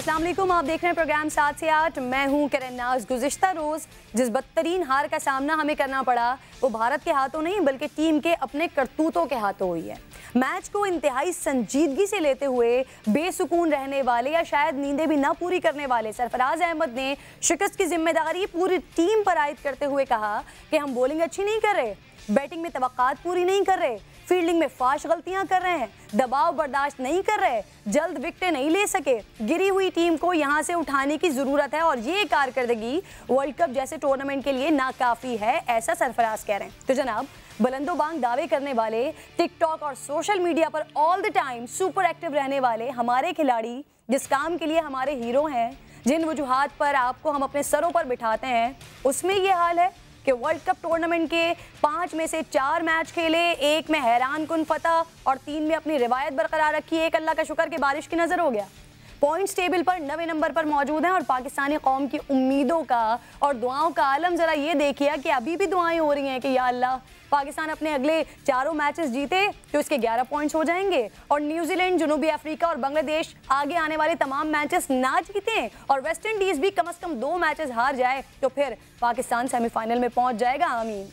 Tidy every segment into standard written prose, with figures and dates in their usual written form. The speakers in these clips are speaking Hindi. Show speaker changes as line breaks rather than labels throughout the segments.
अस्सलाम वालेकुम, आप देख रहे हैं प्रोग्राम 7 से 8। मैं हूं किरण नाज। गुज़िश्ता रोज़ जिस बदतरीन हार का सामना हमें करना पड़ा वो भारत के हाथों नहीं बल्कि टीम के अपने करतूतों के हाथों हुई है। मैच को इंतहाई संजीदगी से लेते हुए बेसुकून रहने वाले या शायद नींदें भी ना पूरी करने वाले सरफराज अहमद ने शिकस्त की जिम्मेदारी पूरी टीम पर आयद करते हुए कहा कि हम बॉलिंग अच्छी नहीं कर रहे, बैटिंग में तवक्कात पूरी नहीं कर रहे, फील्डिंग में फाश गलतियां कर रहे हैं, दबाव बर्दाश्त नहीं कर रहे, जल्द विकेटें नहीं ले सके। गिरी हुई टीम को यहां से उठाने की जरूरत है और ये कारकर्दगी वर्ल्ड कप जैसे टूर्नामेंट के लिए नाकाफी है, ऐसा सरफराज कह रहे हैं। तो जनाब, बुलंदोबांग दावे करने वाले, टिकटॉक और सोशल मीडिया पर all the time super active रहने वाले हमारे खिलाड़ी, जिस काम के लिए हमारे हीरो हैं, जिन वजूहात पर आपको हम अपने सरों पर बिठाते हैं, उसमें ये हाल है कि वर्ल्ड कप टूर्नामेंट के 5 में से 4 मैच खेले, 1 में हैरान कुन फतह और 3 में अपनी रिवायत बरकरार रखी। एक अल्लाह का शुक्र कि बारिश की नज़र हो गया। पॉइंट्स टेबल पर 9वें नंबर पर मौजूद हैं और पाकिस्तानी कौम की उम्मीदों का और दुआओं का आलम ज़रा ये देखिए कि अभी भी दुआएं हो रही हैं कि या अल्लाह पाकिस्तान अपने अगले 4 मैचेस जीते तो इसके 11 पॉइंट्स हो जाएंगे और न्यूजीलैंड, जनूबी अफ्रीका और बांग्लादेश आगे आने वाले तमाम मैचेस ना जीतें और वेस्ट इंडीज़ भी कम से कम 2 मैचेस हार जाए तो फिर पाकिस्तान सेमीफाइनल में पहुंच जाएगा। आमीन।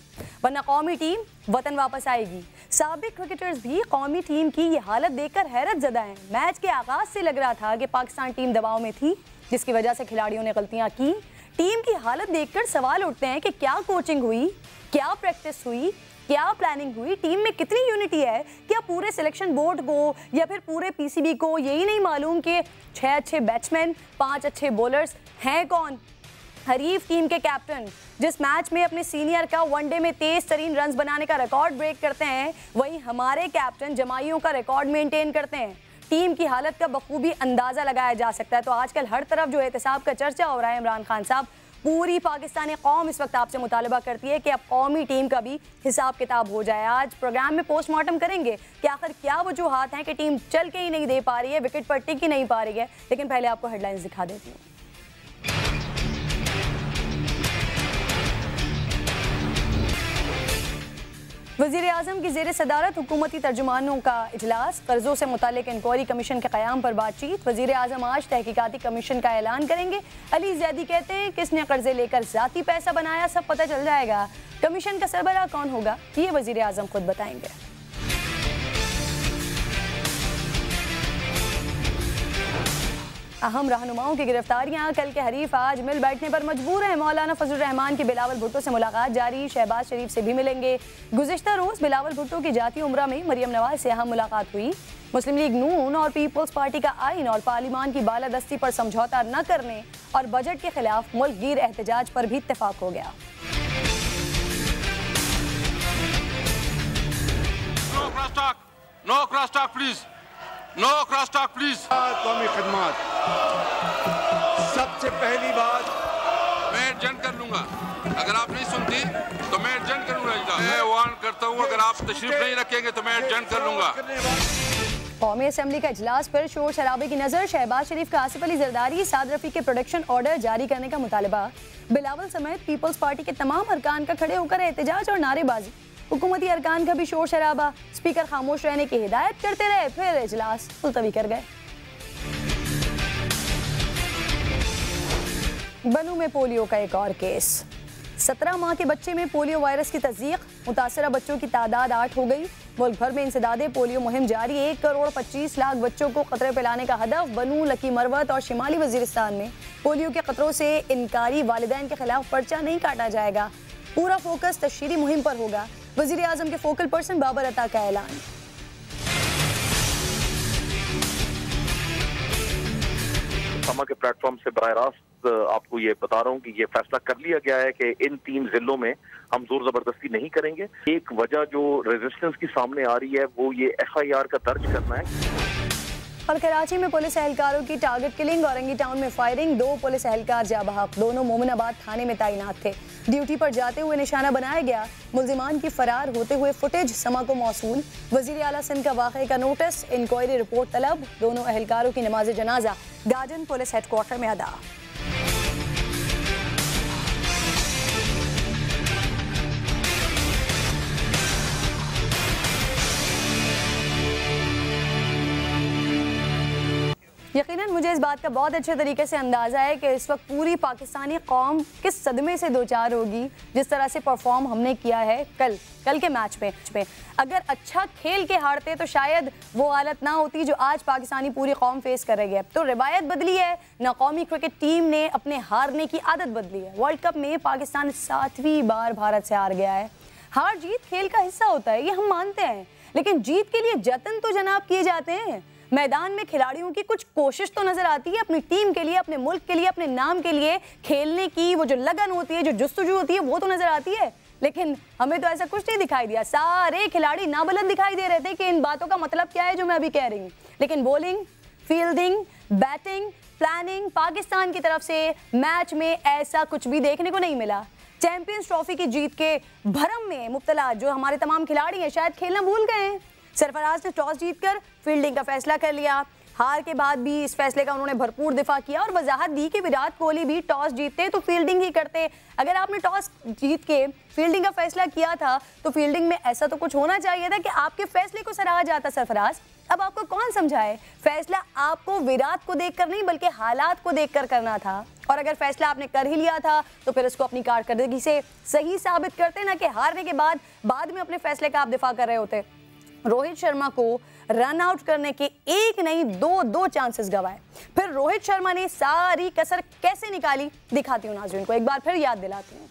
वरना कौमी टीम वतन वापस आएगी। साबिक क्रिकेटर्स भी कौमी टीम की ये हालत देखकर हैरत ज़दा हैं। मैच के आगाज से लग रहा था कि पाकिस्तान टीम दबाव में थी, जिसकी वजह से खिलाड़ियों ने गलतियां की। टीम की हालत देखकर सवाल उठते हैं कि क्या कोचिंग हुई, क्या प्रैक्टिस हुई, क्या प्लानिंग हुई, टीम में कितनी यूनिटी है? क्या पूरे सिलेक्शन बोर्ड को या फिर पूरे पीसीबी को यही नहीं मालूम कि 6 अच्छे बैट्समैन, 5 अच्छे बॉलर्स हैं कौन? हरीफ टीम के कैप्टन जिस मैच में अपने सीनियर का वनडे में तेज तरीन रन्स बनाने का रिकॉर्ड ब्रेक करते हैं, वहीं हमारे कैप्टन जमाइयों का रिकॉर्ड मेंटेन करते हैं। टीम की हालत का बखूबी अंदाजा लगाया जा सकता है। तो आजकल हर तरफ जो एहतसाब का चर्चा हो रहा है इमरान खान साहब, पूरी पाकिस्तानी कौम इस वक्त आपसे मुतालबा करती है कि अब कौमी टीम का भी हिसाब किताब हो जाए। आज प्रोग्राम में पोस्टमार्टम करेंगे कि आखिर क्या वजूहात हैं कि टीम चल के ही नहीं दे पा रही है, विकेट पर टिक ही नहीं पा रही है। लेकिन पहले आपको हेडलाइंस दिखा देती हूँ। वज़ीर-ए-आज़म की ज़ेर सदारत हुकूमती तर्जुमानों का इजलास, कर्जों से मुतालिक इंक्वायरी कमीशन के क़याम पर बातचीत। वज़ीर-ए-आज़म आज तहकीकाती कमीशन का ऐलान करेंगे। अली ज़ैदी कहते हैं किसने कर्जे लेकर ज़ाती पैसा बनाया सब पता चल जाएगा। कमीशन का सरबराह कौन होगा ये वज़ीर-ए-आज़म खुद बताएंगे। अहम रहनुमाओं की गिरफ्तारियां, कल के हरीफ आज मिल बैठने पर मजबूर हैं। मौलाना फजलुर रहमान की बिलावल भुट्टो से मुलाकात जारी, शहबाज शरीफ से भी मिलेंगे। गुज़िश्ता रोज़ बिलावल भुट्टो की जाती उम्रा में मरियम नवाज से अहम मुलाकात हुई। मुस्लिम लीग नून और पीपल्स पार्टी का आइन और पार्लिमान की बालादस्ती पर समझौता न करने और बजट के खिलाफ मुल्क गिर एहतजाज पर भी इत्तेफाक हो गया।
No cross talk, please. No cross talk, please.
कौमी खदमात, सबसे पहली बात
मैं एडजस्ट कर लूंगा। अगर आप नहीं सुनती तो मैं एडजस्ट करूंगा। मैं वार्न करता हूं, अगर आप तशरीफ नहीं रखेंगे तो मैं एडजस्ट कर लूंगा।
कौमी असम्बली का इजलास पर शोर शराबे की नजर, शहबाज शरीफ का आसिफ अली जरदारी, साद रफी के प्रोडक्शन ऑर्डर जारी करने का मुतालबा। बिलावल समेत पीपल्स पार्टी के तमाम अरकान का खड़े होकर एहतजाज और नारेबाजी। हुकूमती अरकान का भी शोर शराबा, स्पीकर खामोश रहने की हिदायत करते रहे, फिर इजलास मुलतवी कर गए। बनू में पोलियो का एक और केस। 17 माह के बच्चे में पोलियो वायरस की तस्दीक, मुतासरा बच्चों की तादाद 8 हो गई। मुल्क भर में इंसदादे पोलियो मुहिम जारी, 1 करोड़ 25 लाख बच्चों को खतरे पिलाने का हदफ। बनू, लकी मरवत और शिमाली वजीरिस्तान में पोलियो के खतरों से इनकारी वालिदैन के खिलाफ पर्चा नहीं काटा जाएगा। पूरा फोकस तशहीरी मुहिम पर होगा। वज़ीर आज़म के फोकल पर्सन बाबर अता का ऐलान।
समा के प्लेटफॉर्म से बराह रास्त आपको ये बता रहा हूँ कि ये फैसला कर लिया गया है कि इन 3 जिलों में हम जोर जबरदस्ती नहीं करेंगे। एक वजह जो रेजिस्टेंस की सामने आ रही है वो ये FIR का दर्ज करना है।
और कराची में पुलिस एहलकारों की टारगेट किलिंग, औरंगी टाउन में फायरिंग, 2 पुलिस एहलकार जा बहक, दोनों मोमिनाबाद थाने में तैनात थे। ड्यूटी पर जाते हुए निशाना बनाया गया। मुल्जिमान की फरार होते हुए फुटेज समा को मौसूल। वजीर आला सिंध का वाक़े का नोटिस, इंक्वायरी रिपोर्ट तलब। दोनों एहलकारों की नमाज जनाजा गार्डन पुलिस हेडक्वार्टर में अदा। यकीनन मुझे इस बात का बहुत अच्छे तरीके से अंदाज़ा है कि इस वक्त पूरी पाकिस्तानी कौम किस सदमे से दो चार होगी जिस तरह से परफॉर्म हमने किया है कल के मैच में। अगर अच्छा खेल के हारते तो शायद वो हालत ना होती जो आज पाकिस्तानी पूरी कौम फेस कर रही है। तो रिवायत बदली है, ना कौमी क्रिकेट टीम ने अपने हारने की आदत बदली है। वर्ल्ड कप में पाकिस्तान 7वीं बार भारत से हार गया है। हार जीत खेल का हिस्सा होता है, ये हम मानते हैं, लेकिन जीत के लिए जतन तो जनाब किए जाते हैं। मैदान में खिलाड़ियों की कुछ कोशिश तो नजर आती है, अपनी टीम के लिए, अपने मुल्क के लिए, अपने नाम के लिए खेलने की वो जो लगन होती है, जो जुस्तजू होती है, वो तो नजर आती है। लेकिन हमें तो ऐसा कुछ नहीं दिखाई दिया। सारे खिलाड़ी नाबलद दिखाई दे रहे थे कि इन बातों का मतलब क्या है जो मैं अभी कह रही हूँ। लेकिन bowling, fielding, batting, planning Pakistan की तरफ से मैच में ऐसा कुछ भी देखने को नहीं मिला। चैंपियंस ट्रॉफी की जीत के भरम में मुब्तला जो हमारे तमाम खिलाड़ी हैं शायद खेलना भूल गए हैं। सरफराज ने टॉस जीतकर फील्डिंग का फैसला कर लिया। हार के बाद भी इस फैसले का उन्होंने भरपूर दिफा किया और वजाहत दी कि विराट कोहली भी टॉस जीतते तो फील्डिंग ही करते। अगर आपने टॉस जीत के फील्डिंग का फैसला किया था तो फील्डिंग में ऐसा तो कुछ होना चाहिए था कि आपके फैसले को सराहा जाता। सरफराज, अब आपको कौन समझाए, फैसला आपको विराट को देखकर नहीं बल्कि हालात को देखकर करना था। और अगर फैसला आपने कर ही लिया था तो फिर इसको अपनी कारकर्दगी से सही साबित करते, ना कि हारने के बाद में अपने फैसले का आप दिफा कर रहे होते। रोहित शर्मा को रन आउट करने के एक नहीं दो चांसेस गवाए। फिर रोहित शर्मा ने सारी कसर कैसे निकाली दिखाती हूँ नाज़रीन को, एक बार फिर याद दिलाती हूँ।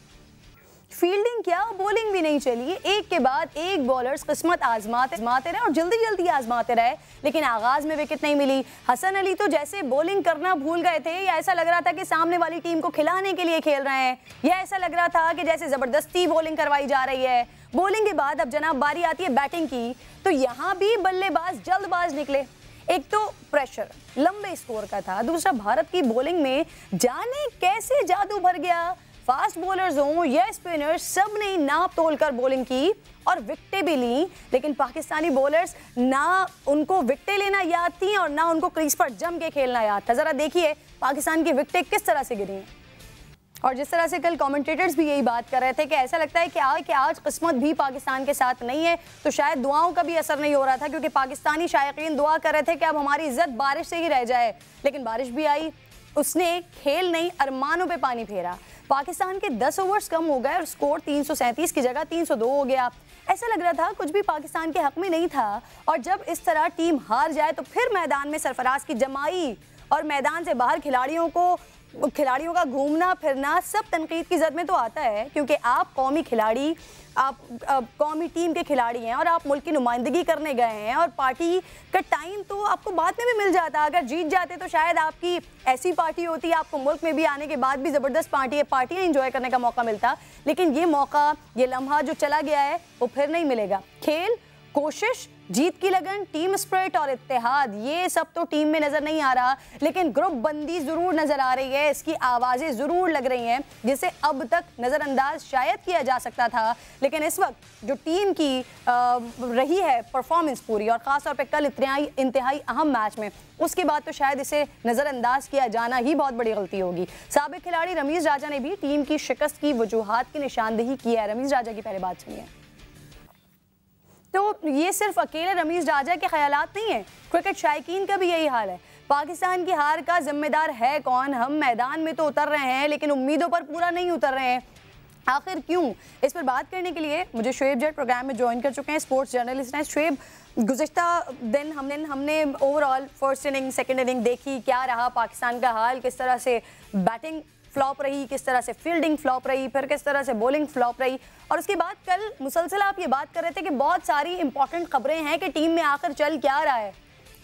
फील्डिंग क्या, बॉलिंग भी नहीं चली, एक के बाद एक बॉलर्स किस्मत आजमाते रहे और जल्दी आजमाते रहे, लेकिन आगाज में विकेट नहीं मिली। हसन अली तो जैसे बॉलिंग करना भूल गए थे, या ऐसा लग रहा था कि सामने वाली टीम को खिलाने के लिए खेल रहे हैं, या ऐसा लग रहा था कि जैसे जबरदस्ती बॉलिंग करवाई जा रही है। बॉलिंग के बाद अब जनाब बारी आती है बैटिंग की, तो यहाँ भी बल्लेबाज जल्दबाज निकले। एक तो प्रेशर लंबे स्कोर का था, दूसरा भारत की बॉलिंग में जाने कैसे जादू भर गया। फास्ट बॉलर्स हों या स्पिनर्स, सब ने नाप तोल कर बॉलिंग की और विकेटें भी ली, लेकिन पाकिस्तानी बॉलर्स ना उनको विकेटें लेना याद थी और ना उनको क्रीज पर जम के खेलना याद था। जरा देखिए पाकिस्तान की विकेटें किस तरह से गिरी हैं। और जिस तरह से कल कमेंटेटर्स भी यही बात कर रहे थे कि ऐसा लगता है कि आज किस्मत भी पाकिस्तान के साथ नहीं है, तो शायद दुआओं का भी असर नहीं हो रहा था, क्योंकि पाकिस्तानी शायकीन दुआ कर रहे थे कि अब हमारी इज्जत बारिश से ही रह जाए। लेकिन बारिश भी आई, उसने खेल नहीं अरमानों पे पानी फेरा। पाकिस्तान के 10 ओवर्स कम हो गए और स्कोर 337 की जगह 302 हो गया। ऐसा लग रहा था कुछ भी पाकिस्तान के हक में नहीं था। और जब इस तरह टीम हार जाए तो फिर मैदान में सरफराज की जमाई और मैदान से बाहर खिलाड़ियों का घूमना फिरना सब तनकीद की जद में तो आता है, क्योंकि आप कौमी खिलाड़ी, आप कौमी टीम के खिलाड़ी हैं और आप मुल्क की नुमाइंदगी करने गए हैं, और पार्टी का टाइम तो आपको बाद में भी मिल जाता। अगर जीत जाते तो शायद आपकी ऐसी पार्टी होती, आपको मुल्क में भी आने के बाद भी ज़बरदस्त पार्टियाँ इंजॉय करने का मौका मिलता। लेकिन ये मौका, ये लम्हा जो चला गया है वो फिर नहीं मिलेगा। खेल, कोशिश, जीत की लगन, टीम स्पिरिट और इत्तेहाद, ये सब तो टीम में नजर नहीं आ रहा, लेकिन ग्रुप बंदी जरूर नजर आ रही है। इसकी आवाजें जरूर लग रही हैं जिसे अब तक नजरअंदाज शायद किया जा सकता था। लेकिन इस वक्त जो टीम की रही है परफॉर्मेंस पूरी, और खासतौर पे कल इंतहाई अहम मैच में, उसके बाद तो शायद इसे नजरअंदाज किया जाना ही बहुत बड़ी गलती होगी। साबिक खिलाड़ी रमीज राजा ने भी टीम की शिकस्त की वजूहात की निशानदेही की है। रमीज राजा की पहले बात सुनिए। तो ये सिर्फ अकेले रमीज राजा के ख्यालात नहीं है, क्रिकेट शायकीन का भी यही हाल है। पाकिस्तान की हार का जिम्मेदार है कौन? हम मैदान में तो उतर रहे हैं लेकिन उम्मीदों पर पूरा नहीं उतर रहे हैं। आखिर क्यों? इस पर बात करने के लिए मुझे शुएब जट प्रोग्राम में ज्वाइन कर चुके हैं, स्पोर्ट्स जर्नलिस्ट हैं। शुएब, गुज़िश्ता दिन हमने overall first inning, second inning देखी, क्या रहा पाकिस्तान का हाल, किस तरह से बैटिंग फ्लॉप रही, किस तरह से फील्डिंग फ्लॉप रही, फिर किस तरह से बॉलिंग फ्लॉप रही, और उसके बाद कल मुसलसल आप ये बात कर रहे थे कि बहुत सारी इंपॉर्टेंट खबरें हैं कि टीम में आकर चल क्या रहा है,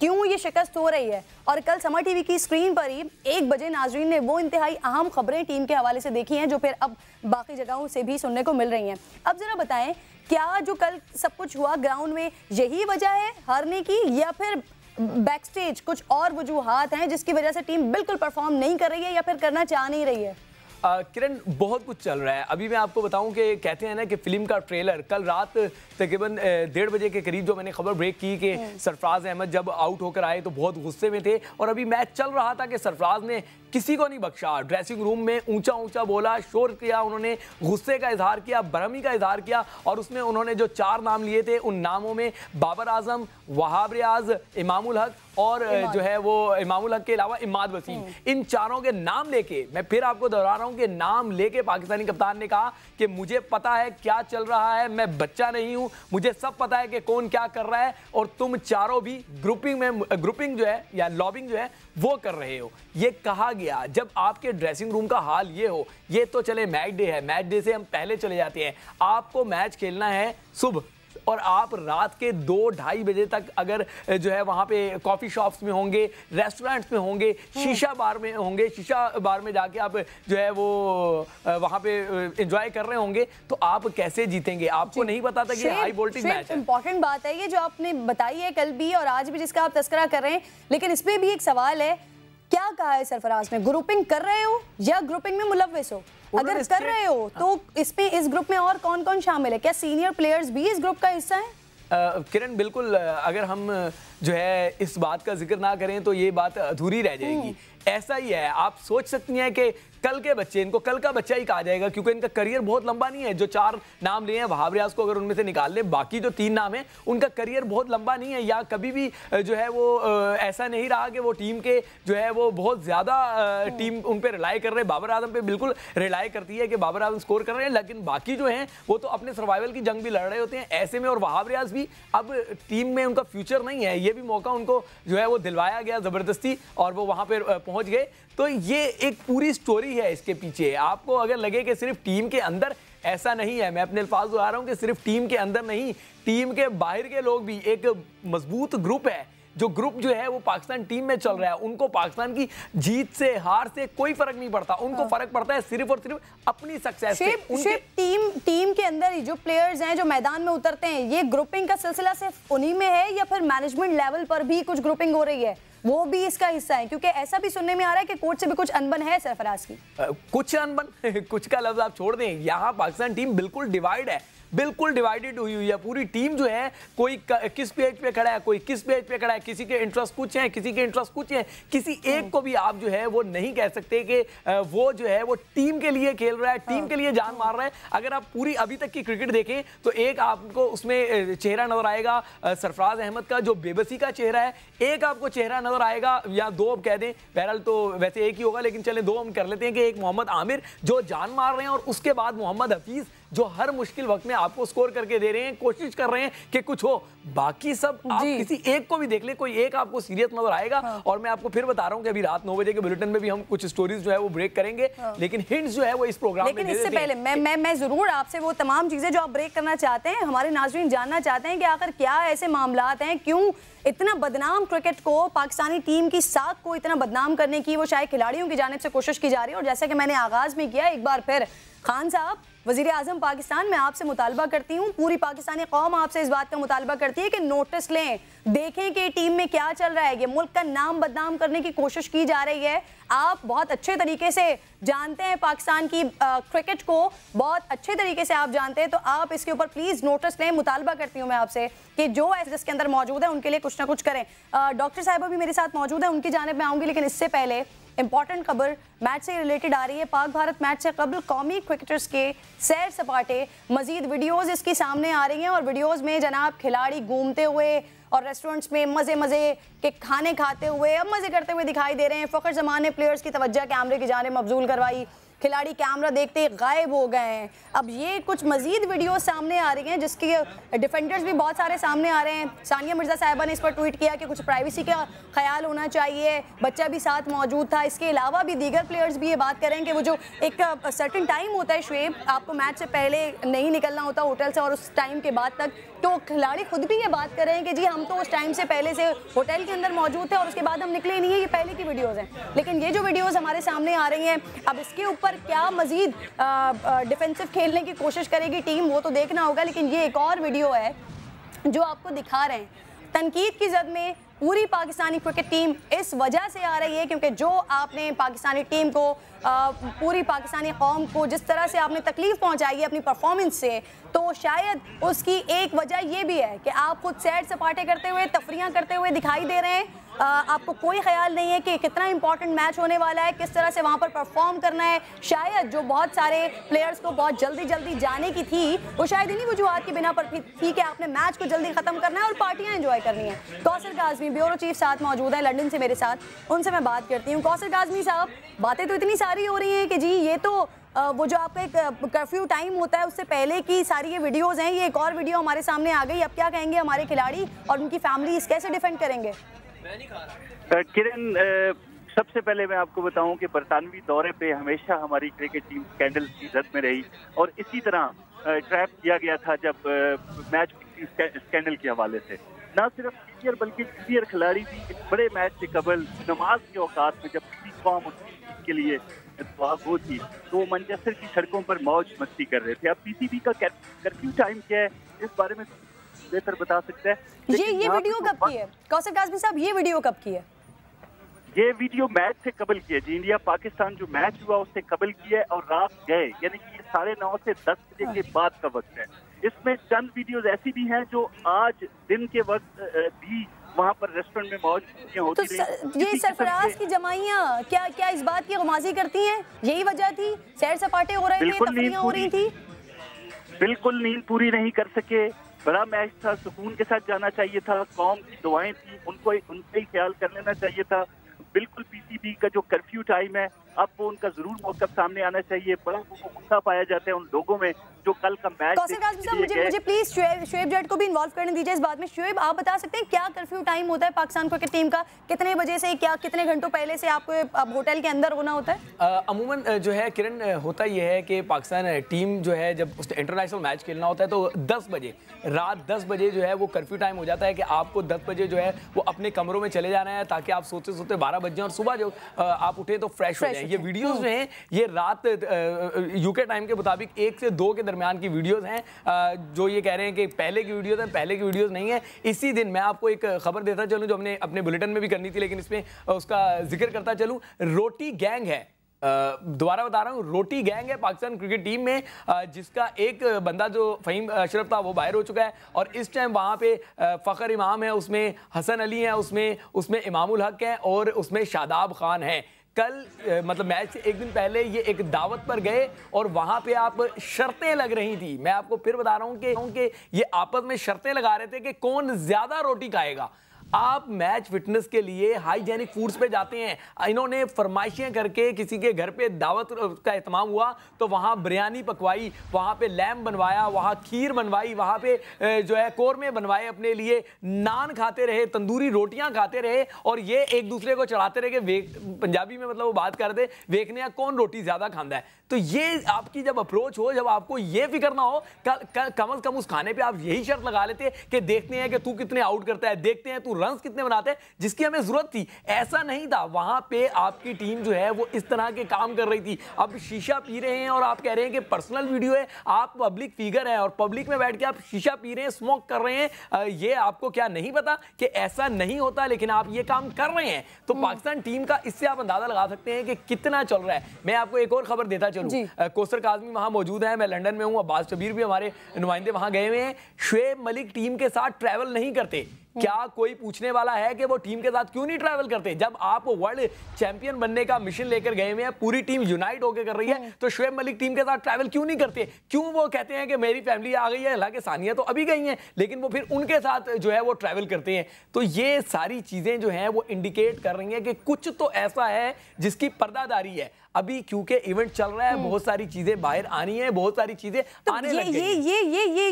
क्यों ये शिकस्त हो रही है। और कल समा टीवी की स्क्रीन पर ही 1 बजे नाजरीन ने वो इंतहाई अहम खबरें टीम के हवाले से देखी हैं जो फिर अब बाकी जगहों से भी सुनने को मिल रही हैं। अब जरा बताएं, क्या जो कल सब कुछ हुआ ग्राउंड में यही वजह है हारने की, या फिर बैक स्टेज कुछ और वजूहात हैं जिसकी वजह से टीम बिल्कुल परफॉर्म नहीं कर रही है या फिर करना चाह नहीं रही है?
किरण, बहुत कुछ चल रहा है। अभी मैं आपको बताऊं कि कहते हैं ना कि फिल्म का ट्रेलर कल रात तकरीबन 1:30 बजे के करीब जो मैंने खबर ब्रेक की कि सरफराज अहमद जब आउट होकर आए तो बहुत गुस्से में थे, और अभी मैच चल रहा था कि सरफराज ने किसी को नहीं बख्शा। ड्रेसिंग रूम में ऊंचा ऊंचा बोला, शोर किया, उन्होंने गुस्से का इजहार किया, बरहमी का इजहार किया और उसमें उन्होंने जो 4 नाम लिए थे उन नामों में बाबर आजम, वहाब रियाज, इमामुल हक और जो है वो इमामुल हक के अलावा इमाद वसीम, इन चारों के नाम लेके, मैं फिर आपको दोहरा रहा हूं कि नाम लेके पाकिस्तानी कप्तान ने कहा कि मुझे पता है क्या चल रहा है, मैं बच्चा नहीं हूं, मुझे सब पता है कि कौन क्या कर रहा है और तुम चारों भी ग्रुपिंग जो है या लॉबिंग जो है वो कर रहे हो। ये कहा गया। जब आपके ड्रेसिंग रूम का हाल ये हो, ये तो चले मैच डे है, मैच डे से हम पहले चले जाते हैं, आपको मैच खेलना है सुबह और आप रात के 2-2:30 बजे तक अगर जो है वहाँ पे कॉफ़ी शॉप्स में होंगे, रेस्टोरेंट्स में होंगे, शीशा बार में होंगे, शीशा बार में जाके आप जो है वो वहाँ पे एंजॉय कर रहे होंगे, तो आप कैसे जीतेंगे? आपको नहीं पता था कि हाई वोल्टेज मैच है।
इंपॉर्टेंट बात है ये जो आपने बताई है कल भी और आज भी, जिसका आप तस्करा कर रहे हैं, लेकिन इसमें भी एक सवाल है, क्या कहा है सरफराज ने? ग्रुपिंग कर रहे हो या ग्रुपिंग में मुलव्विस हो? अगर कर रहे हो तो इसमें इस ग्रुप में और कौन कौन शामिल है? क्या सीनियर प्लेयर्स भी इस ग्रुप का हिस्सा है?
किरण, बिल्कुल, अगर हम जो है इस बात का जिक्र ना करें तो ये बात अधूरी रह जाएगी। ऐसा ही है, आप सोच सकती हैं कि कल के बच्चे, इनको कल का बच्चा ही कहा जाएगा क्योंकि इनका करियर बहुत लंबा नहीं है। जो 4 नाम लिए हैं वहाब रियाज को अगर उनमें से निकाल ले, बाकी जो 3 नाम हैं उनका करियर बहुत लंबा नहीं है, या कभी भी जो है वो ऐसा नहीं रहा कि वो टीम के जो है वो बहुत ज्यादा टीम उन पर रिलाई कर रहे हैं। बाबर आजम पे बिल्कुल रिलाई करती है कि बाबर आजम स्कोर कर रहे हैं, लेकिन बाकी जो हैं वो तो अपने सर्वाइवल की जंग भी लड़ रहे होते हैं ऐसे में। और वहाब रियाज भी अब टीम में उनका फ्यूचर नहीं है, ये भी मौका उनको जो है वो दिलवाया गया जबरदस्ती और वो वहां पर पहुंच गए। तो ये एक पूरी स्टोरी है इसके पीछे। आपको अगर लगे कि सिर्फ टीम के अंदर, ऐसा नहीं है। मैं अपने अल्फाज दोहरा रहा हूं कि सिर्फ टीम के अंदर नहीं, टीम के बाहर के लोग भी, एक मजबूत ग्रुप है, जो ग्रुप जो है वो पाकिस्तान टीम में चल रहा है, उनको पाकिस्तान की जीत से हार से कोई फर्क नहीं पड़ता, उनको फर्क पड़ता है सिर्फ और सिर्फ अपनी सक्सेस से।
टीम के अंदर ही जो प्लेयर्स हैं जो मैदान में उतरते हैं, ये ग्रुपिंग का सिलसिला सिर्फ उन्हीं में है या फिर मैनेजमेंट लेवल पर भी कुछ ग्रुपिंग हो रही है, वो भी इसका हिस्सा है? क्योंकि ऐसा भी सुनने में आ रहा है कि कोच से भी कुछ अनबन है सरफराज की।
कुछ अनबन कुछ का लफ्ज आप छोड़ दें, यहाँ पाकिस्तान टीम बिल्कुल डिवाइड है, बिल्कुल डिवाइडेड हुई है पूरी टीम जो है। कोई किस पेज पे खड़ा है, कोई किस पेज पे खड़ा है, किसी के इंटरेस्ट कुछ हैं, किसी के इंटरेस्ट कुछ हैं। किसी एक को भी आप जो है वो नहीं कह सकते कि वो जो है वो टीम के लिए खेल रहा है, टीम के लिए जान मार रहा है। अगर आप पूरी अभी तक की क्रिकेट देखें तो एक आपको उसमें चेहरा नजर आएगा सरफराज अहमद का, जो बेबसी का चेहरा है। एक आपको चेहरा नजर आएगा, या 2 अब कह दें, बहरहाल तो वैसे एक ही होगा, लेकिन चले 2 हम कर लेते हैं कि एक मोहम्मद आमिर जो जान मार रहे हैं, और उसके बाद मोहम्मद हफीज जो हर मुश्किल वक्त में आपको स्कोर करके दे रहे हैं, कोशिश कर रहे हैं कि कुछ हो। बाकी सब आप किसी एक को भी देख ले, कोई एक आपको सीरियस नजर आएगा। और मैं आपको फिर बता रहा हूं कि अभी रात 9 बजे के बुलेटिन में भी हम कुछ स्टोरीज जो है वो ब्रेक करेंगे, लेकिन हिंट्स जो है वो इस प्रोग्राम में दे देते हैं।
लेकिन इससे पहले मैं जरूर आपसे वो तमाम चीजें जो आप ब्रेक करना चाहते हैं, हमारे नाज़रीन जानना चाहते हैं कि आखिर क्या ऐसे मामलात हैं, क्यों इतना बदनाम क्रिकेट को, पाकिस्तानी टीम की साख को इतना बदनाम करने की वो शायद खिलाड़ियों की जानिब से कोशिश की जा रही है। और जैसा कि मैंने आगाज में किया, एक बार फिर खान साहब, वजीर आजम पाकिस्तान, मैं आपसे मुतालबा करती हूँ, पूरी पाकिस्तानी कौम आपसे इस बात का मुतालबा करती है कि नोटिस लें, देखें कि टीम में क्या चल रहा है। ये मुल्क का नाम बदनाम करने की कोशिश की जा रही है। आप बहुत अच्छे तरीके से जानते हैं पाकिस्तान की क्रिकेट को, बहुत अच्छे तरीके से आप जानते हैं, तो आप इसके ऊपर प्लीज नोटिस लें। मुतालबा करती हूँ मैं आपसे कि जो ऐसे जिसके अंदर मौजूद है उनके लिए कुछ ना कुछ करें। डॉक्टर साहिबा भी मेरे साथ मौजूद है, उनकी जानिब में आऊंगी, लेकिन इससे पहले इंपॉर्टेंट खबर मैच से रिलेटेड आ रही है। पाक भारत मैच से कबल कौमी क्रिकेटर्स के सैर सपाटे, मजीद वीडियोस इसकी सामने आ रही हैं, और वीडियोस में जनाब खिलाड़ी घूमते हुए और रेस्टोरेंट्स में मजे के खाने खाते हुए, अब मजे करते हुए दिखाई दे रहे हैं। फखर जमान ने प्लेयर्स की तवज्जो कैमरे की जानिब मबजूल करवाई, खिलाड़ी कैमरा देखते ही गायब हो गए हैं। अब ये कुछ मजीद वीडियो सामने आ रही हैं जिसके डिफेंडर्स भी बहुत सारे सामने आ रहे हैं। सानिया मिर्जा साहिबा ने इस पर ट्वीट किया कि कुछ प्राइवेसी का ख्याल होना चाहिए, बच्चा भी साथ मौजूद था। इसके अलावा भी दीगर प्लेयर्स भी ये बात कर रहे हैं कि वो जो एक सर्टेन टाइम होता है शुएब, आपको मैच से पहले नहीं निकलना होता होटल से और उस टाइम के बाद तक, तो खिलाड़ी खुद भी ये बात कर रहे हैं कि जी हम तो उस टाइम से पहले से होटल के अंदर मौजूद थे और उसके बाद हम निकले नहीं है। ये पहले की वीडियोज़ हैं, लेकिन ये जो वीडियोज़ हमारे सामने आ रही हैं, अब इसके ऊपर क्या मजीद डिफेंसिव खेलने की कोशिश करेगी टीम, वो तो देखना होगा। लेकिन ये एक और वीडियो है जो आपको दिखा रहे हैं, तनकीद की जद में पूरी पाकिस्तानी क्रिकेट टीम इस वजह से आ रही है क्योंकि जो आपने पाकिस्तानी टीम को, पूरी पाकिस्तानी कौम को जिस तरह से आपने तकलीफ पहुंचाई है अपनी परफॉर्मेंस से, तो शायद उसकी एक वजह ये भी है कि आप खुद सैर सपाटे करते हुए, तफरियां करते हुए दिखाई दे रहे हैं। आपको कोई ख्याल नहीं है कि कितना इंपॉर्टेंट मैच होने वाला है, किस तरह से वहां पर परफॉर्म करना है। शायद जो बहुत सारे प्लेयर्स को बहुत जल्दी जाने की थी, वो शायद इन्हीं वजूहात के बिना पर थी कि आपने मैच को जल्दी खत्म करना है और पार्टियां एंजॉय करनी है। कौसर काज़मी ब्यूरो चीफ साथ मौजूद है लंदन से मेरे साथ, उनसे मैं बात करती हूँ। कौसर काज़मी साहब, बातें तो इतनी सारी हो रही हैं कि जी ये तो वो जो आपका एक कर्फ्यू टाइम होता है उससे पहले की सारी ये वीडियोस हैं, ये एक और वीडियो हमारे सामने आ गई। अब क्या कहेंगे हमारे खिलाड़ी और उनकी फैमिलीज कैसे डिफेंड करेंगे?
किरण, सबसे पहले मैं आपको बताऊं कि बरतानवी दौरे पे हमेशा हमारी क्रिकेट टीम स्कैंडल की जद में रही और इसी तरह ट्रैप किया गया था जब मैच स्कैंडल के हवाले से। ना सिर्फ सीनियर बल्कि जूनियर खिलाड़ी भी इस बड़े मैच से कबल नमाज के औकात में जब किसी कौम के लिए दुआ हो थी तो मैनचेस्टर की सड़कों पर मौज मस्ती कर रहे थे। अब पीसीबी का कर्फ्यू टाइम क्या है इस बारे में बेहतर बता सकता है।
ये वीडियो कब की है कौसर काज़मी साहब? ये वीडियो कब की है?
ये वीडियो मैच से कबल की है जी। इंडिया पाकिस्तान जो मैच हुआ उससे कबल की है और रात गए, यानी कि 9:30 से 10 बजे के बाद का वक्त है। इसमें चंद वीडियोस ऐसी भी हैं जो आज दिन के वक्त भी वहाँ पर रेस्टोरेंट में मौज होती
तो ये सरफराज की जमाइयाँ क्या इस बात की गुमाजी करती हैं? यही वजह थी, सैर सपाटे हो रहे थे, तफरीयां हो रही थी?
बिल्कुल नींद पूरी नहीं कर सके। बड़ा मैच था, सुकून के साथ जाना चाहिए था, कौम की दुआएं थी, उनको उनका ही ख्याल कर लेना चाहिए था। बिल्कुल पीसीबी का जो कर्फ्यू टाइम है अब वो उनका जरूर मौका सामने आना चाहिए। बड़ा गुस्सा पाया जाता है उन लोगों में जो कल का मैच।
कौसर काज़मी साहब, मुझे प्लीज शुएब जट को भी इन्वॉल्व करने दीजिए इस बात में। शुएब, आप बता सकते हैं क्या कर्फ्यू टाइम होता है पाकिस्तान क्रिकेट टीम का? कितने बजे से, क्या कितने घंटों पहले से आपको होटल के अंदर होना होता है?
अमूमन जो है किरण, होता यह है कि पाकिस्तान टीम जो है जब उसने इंटरनेशनल मैच खेलना होता है तो 10 बजे, रात 10 बजे जो है वो कर्फ्यू टाइम हो जाता है कि आपको 10 बजे जो है वो अपने कमरों में चले जाना है ताकि आप सोते सोते 12 बज जाए और सुबह जो आप उठे तो फ्रेश हो जाए। ये वीडियोस जो हैं ये रात यूके टाइम के मुताबिक 1 से 2 के दरमियान की वीडियोस हैं। जो ये कह रहे हैं कि पहले की वीडियोस हैं, पहले की वीडियोस नहीं है। इसी दिन मैं आपको एक खबर देता चलूं जो हमने अपने बुलेटिन में भी करनी थी लेकिन इसमें उसका जिक्र करता चलूं। रोटी गैंग है, दोबारा बता रहा हूँ, रोटी गैंग है पाकिस्तान क्रिकेट टीम में, जिसका एक बंदा जो फहीम अशरफ था वो बाहर हो चुका है और इस टाइम वहाँ पे फ़खर इमाम है, उसमें हसन अली है, उसमें इमामुल हक है और उसमें शादाब खान है। कल मतलब मैच से एक दिन पहले ये एक दावत पर गए और वहां पे आप शर्तें लग रही थी। मैं आपको फिर बता रहा हूं कि ये आपस में शर्तें लगा रहे थे कि कौन ज्यादा रोटी खाएगा। आप मैच फिटनेस के लिए हाइजेनिक फूड्स पे जाते हैं। इन्होंने फरमाइशें करके किसी के घर पे दावत का एहतमाम हुआ तो वहाँ बिरयानी पकवाई, वहाँ पे लैम्ब बनवाया, वहाँ खीर बनवाई, वहाँ पे जो है कोरमे बनवाए अपने लिए, नान खाते रहे, तंदूरी रोटियां खाते रहे और ये एक दूसरे को चढ़ाते रहे कि पंजाबी में मतलब वो बात कर दे वेखने कौन रोटी ज्यादा खांदा है। तो ये आपकी जब अप्रोच हो, जब आपको ये फिक्र ना हो, कम से कम उस खाने पे आप यही शर्त लगा लेते कि देखते हैं कि तू कितने आउट करता है, देखते हैं तू रन्स कितने बनाते हैं, जिसकी हमें जरूरत थी। ऐसा नहीं था, वहां पे आपकी टीम जो है वो इस तरह के काम कर रही थी। अब शीशा पी रहे हैं और आप कह रहे हैं कि पर्सनल वीडियो है, आप पब्लिक फिगर है और पब्लिक में बैठ के आप शीशा पी रहे हैं, स्मोक कर रहे हैं। ये आपको क्या नहीं पता कि ऐसा नहीं होता, लेकिन आप ये काम कर रहे हैं। तो पाकिस्तान टीम का इससे आप अंदाजा लगा सकते हैं कि कितना चल रहा है। मैं आपको एक और खबर देता चलूं, कौसर काज़मी वहां मौजूद है, मैं लंदन में हूं, अब्बास शबीर भी हमारे नुमाइंदे वहां गए हुए हैं। शुएब मलिक टीम के साथ ट्रैवल नहीं करते। क्या कोई पूछने वाला है कि वो टीम के साथ क्यों नहीं ट्रैवल करते? जब आप वर्ल्ड चैंपियन बनने का मिशन लेकर गए हुए हैं, पूरी टीम यूनाइट होकर कर रही है, तो शुएब मलिक टीम के साथ ट्रैवल क्यों नहीं करते? क्यों वो कहते हैं कि मेरी फैमिली आ गई है? हालांकि सानिया तो अभी गई हैं, लेकिन वो फिर उनके साथ जो है वो ट्रैवल करते हैं। तो ये सारी चीजें जो हैं वो इंडिकेट कर रही हैं कि कुछ तो ऐसा है जिसकी पर्दादारी है। अभी क्योंकि इवेंट चल रहा है, बहुत सारी चीजें बाहर आनी है, बहुत सारी चीजें आने लग गई